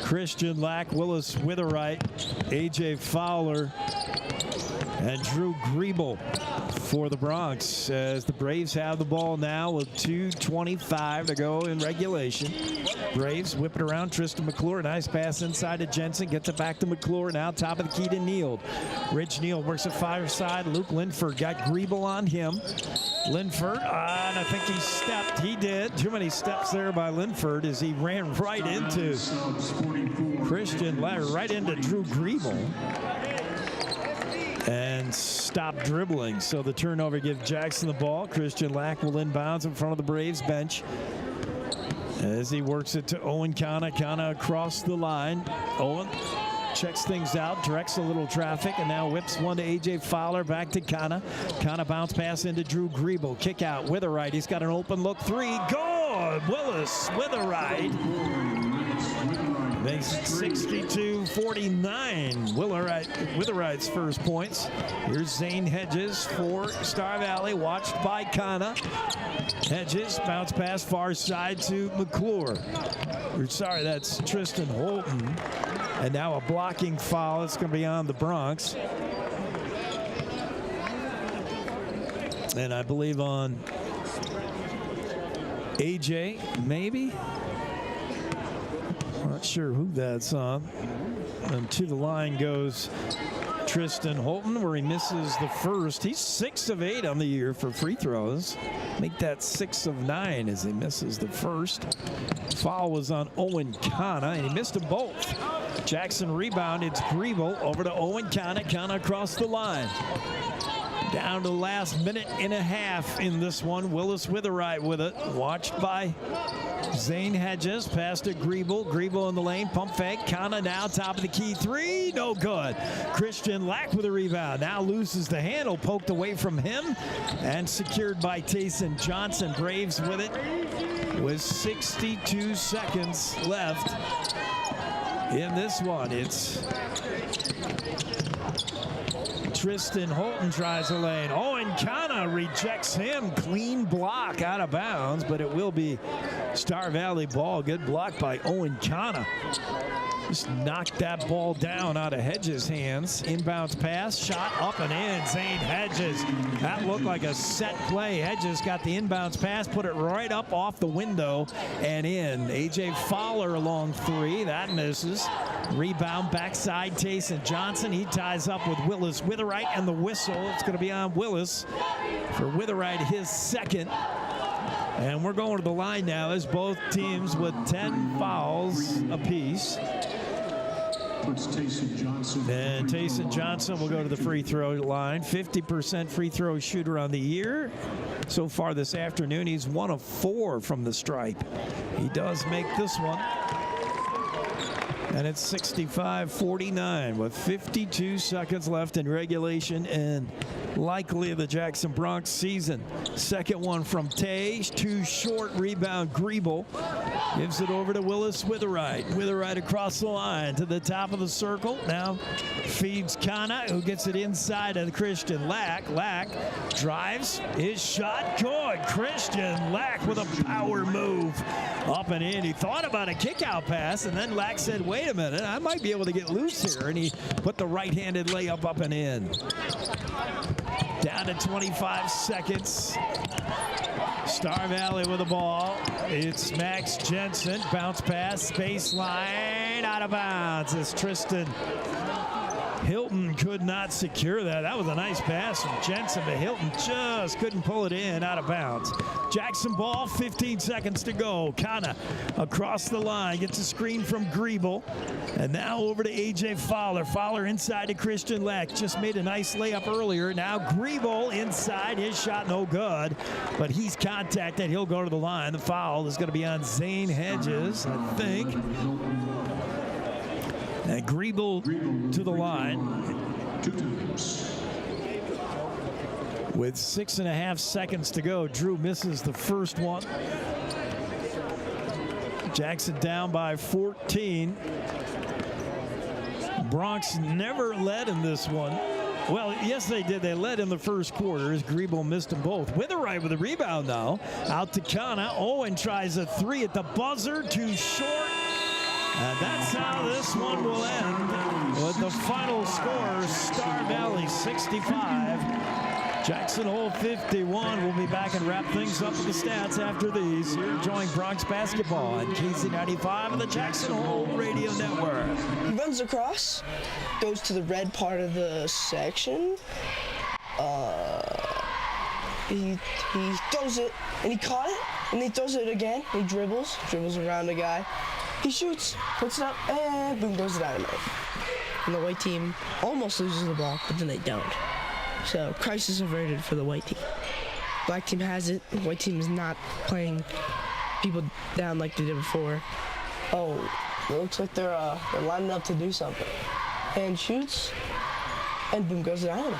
Christian Lack, Willis Witherite, A.J. Fowler, and Drew Griebel for the Bronx, as the Braves have the ball now with 2:25 to go in regulation. Braves whip it around. Tristan McClure, nice pass inside to Jensen, gets it back to McClure. Now top of the key to Neal. Rich Neal works at 5 side. Luke Linford got Griebel on him. Linford, and I think he stepped. He did. Too many steps there by Linford as he ran right into Christian Lack, right into Drew Griebel, and stopped dribbling. So the turnover gives Jackson the ball. Christian Lack will inbounds in front of the Braves bench as he works it to Owen Kana. Kana across the line. Owen checks things out, directs a little traffic, and now whips one to A.J. Fowler, back to Kana. Kana bounce pass into Drew Griebel. Kick out, Witherite. He's got an open look 3. Good! Willis Witherite. Makes it 62-49. Witherite's first points. Here's Zane Hedges for Star Valley, watched by Kana. Hedges bounce pass far side to McClure. Sorry, that's Tristan Holton. And now a blocking foul. It's going to be on the Bronx. And I believe on AJ, maybe? Not sure who that's on. And to the line goes Tristan Holton, where he misses the first. He's 6 of 8 on the year for free throws. Make that 6 of 9 as he misses the first. Foul was on Owen Kana, and he missed them both. Jackson rebound. It's Griebel over to Owen Kana. Kana across the line. Down to the last minute and a half in this one. Willis Witherite with it. Watched by Zane Hedges. Pass to Griebel. Griebel in the lane. Pump fake. Kana now top of the key. 3. No good. Christian Lack with a rebound. Now loses the handle. Poked away from him. And secured by Tayson Johnson. Braves with it. With 62 seconds left in this one. It's Tristan Holton tries a lane. Owen Kana rejects him. Clean block out of bounds, but it will be Star Valley ball. Good block by Owen Kana. Just knocked that ball down out of Hedges' hands. Inbounds pass, shot up and in. Zane Hedges. That looked like a set play. Hedges got the inbounds pass, put it right up off the window and in. AJ Fowler along 3. That misses. Rebound backside, Tayson Johnson. He ties up with Willis Witherite, and the whistle. It's going to be on Willis for Witherite, his second. And we're going to the line now as both teams with 10 fouls apiece. And Tayson Johnson will go to the free throw line. 50% free throw shooter on the year. So far this afternoon, he's 1 of 4 from the stripe. He does make this one. And it's 65-49 with 52 seconds left in regulation and likely the Jackson Bronx season. Second one from Tay. Too short. Rebound Griebel. Gives it over to Willis Witherite. Witherite across the line to the top of the circle. Now feeds Kana, who gets it inside of Christian Lack. Lack drives. His shot good. Christian Lack with a power move. Up and in. He thought about a kick-out pass, and then Lack said, wait a minute, I might be able to get loose here. And he put the right-handed layup up and in. Down to 25 seconds. Star Valley with the ball. It's Max Jensen. Bounce pass. Baseline. Out of bounds. It's Tristan Hilton could not secure that. That was a nice pass from Jensen, but Hilton just couldn't pull it in. Out of bounds. Jackson ball. 15 seconds to go. Kana across the line. Gets a screen from Griebel. And now over to AJ Fowler. Fowler inside to Christian Lack. Just made a nice layup earlier. Now Griebel inside. His shot no good. But he's contacted. He'll go to the line. The foul is going to be on Zane Hedges, I think. And Griebel to the line. With 6.5 seconds to go, Drew misses the first one. Jackson down by 14. Bronx never led in this one. Well, yes, they did. They led in the first quarter as Griebel missed them both. Witherite with a rebound now. Out to Kana. Owen tries a 3 at the buzzer. Too short. And that's how this one will end. With the final score, Star Valley 65. Jackson Hole 51. We'll be back and wrap things up with the stats after these. You're enjoying Bronx basketball on KC95 and the Jackson Hole Radio Network. He runs across, goes to the red part of the section. He throws it, and he caught it, and he throws it again. He dribbles around the guy. He shoots, puts it up, and boom goes the dynamite. And the white team almost loses the ball, but then they don't. So crisis averted for the white team. Black team has it. The white team is not playing people down like they did before. Oh, it looks like they're lining up to do something. And shoots, and boom goes the dynamite.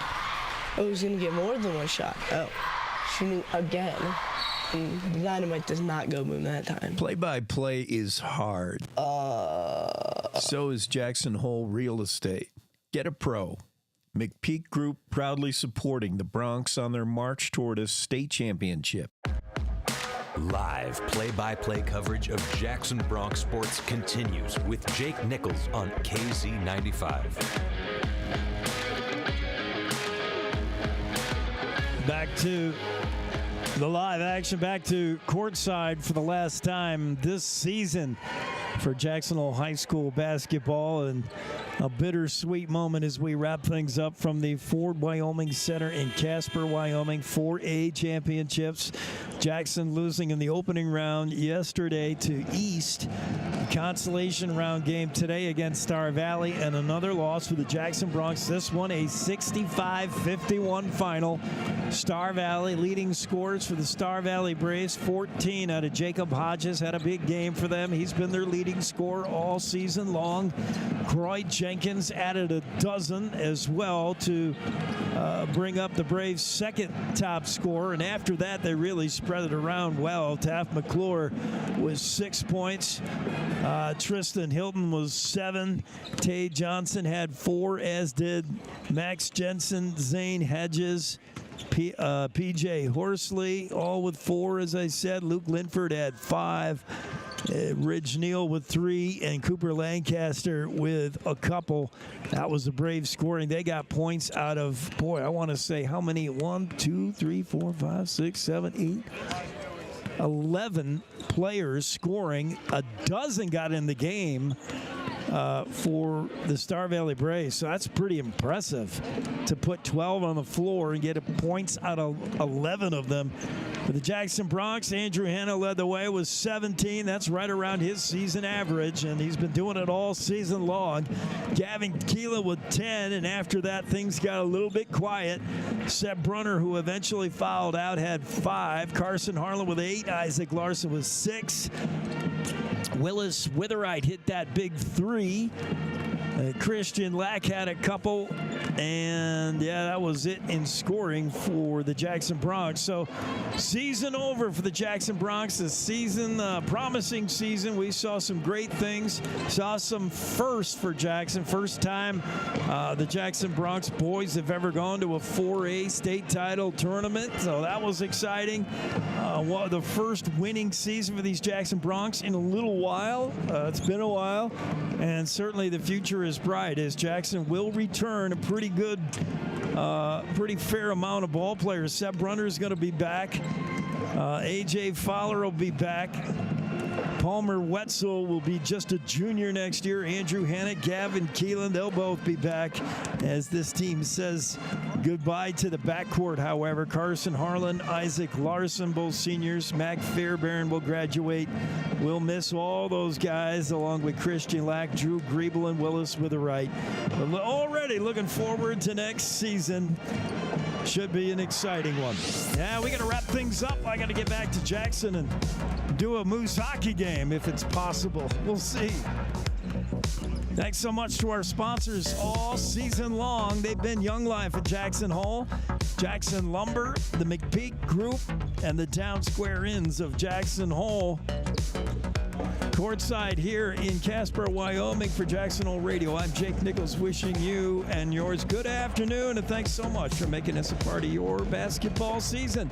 Oh, he's gonna get more than one shot. Oh, shooting again. And the dynamite does not go boom that time. Play-by-play is hard. So is Jackson Hole Real Estate. Get a pro. McPeak Group proudly supporting the Bronx on their march toward a state championship. Live play-by-play coverage of Jackson Bronx sports continues with Jake Nichols on KZ95. Back to the live action, back to courtside for the last time this season for Jackson Hole High School basketball, and a bittersweet moment as we wrap things up from the Ford Wyoming Center in Casper, Wyoming. 4A championships. Jackson losing in the opening round yesterday to East. The consolation round game today against Star Valley, and another loss for the Jackson Bronx. This one a 65-51 final. Star Valley leading scores for the Star Valley Braves. 14 out of Jacob Hodges. Had a big game for them. He's been their leading scorer all season long. Croy Jenkins added a dozen as well to bring up the Braves' second top scorer. And after that, they really spread it around well. Taft McClure was 6 points. Tristan Hilton was 7. Tay Johnson had 4, as did Max Jensen, Zane Hedges, P.J. Horsley, all with 4, as I said. Luke Linford had 5. Ridge Neal with 3, and Cooper Lancaster with a couple. That was the Braves scoring. They got points out of, boy, I want to say how many? 1, 2, 3, 4, 5, 6, 7, 8, 11 players scoring. A dozen got in the game for the Star Valley Braves. So that's pretty impressive to put 12 on the floor and get points out of 11 of them. For the Jackson Bronx, Andrew Hanna led the way with 17. That's right around his season average, and he's been doing it all season long. Gavin Keelan with 10, and after that, things got a little bit quiet. Seb Brunner, who eventually fouled out, had 5. Carson Harlan with 8. Isaac Larson with 6. Willis Witherite hit that big 3. Christian Lack had a couple, and yeah, that was it in scoring for the Jackson Bronx. So season over for the Jackson Bronx. The season, promising season. We saw some great things. Saw some firsts for Jackson. First time the Jackson Bronx boys have ever gone to a 4A state title tournament. So that was exciting. The first winning season for these Jackson Bronx in a little while. It's been a while, and certainly the future is bright as Jackson will return a pretty good, pretty fair amount of ball players. Seb Brunner is going to be back. A.J. Fowler will be back. Palmer Wetzel will be just a junior next year. Andrew Hanna, Gavin Keelan, they'll both be back as this team says goodbye to the backcourt. However, Carson Harlan, Isaac Larson, both seniors. Mac Fairbairn will graduate. We'll miss all those guys along with Christian Lack, Drew Griebel, and Willis Witherite. But already looking forward to next season. Should be an exciting one. Yeah, we got to wrap things up. I got to get back to Jackson and do a Moose hockey game if it's possible. We'll see. Thanks so much to our sponsors all season long. They've been Young Life at Jackson Hole, Jackson Lumber, the McPeak Group, and the Town Square Inns of Jackson Hole. Courtside here in Casper, Wyoming for Jackson Hole Radio. I'm Jake Nichols wishing you and yours good afternoon, and thanks so much for making us a part of your basketball season.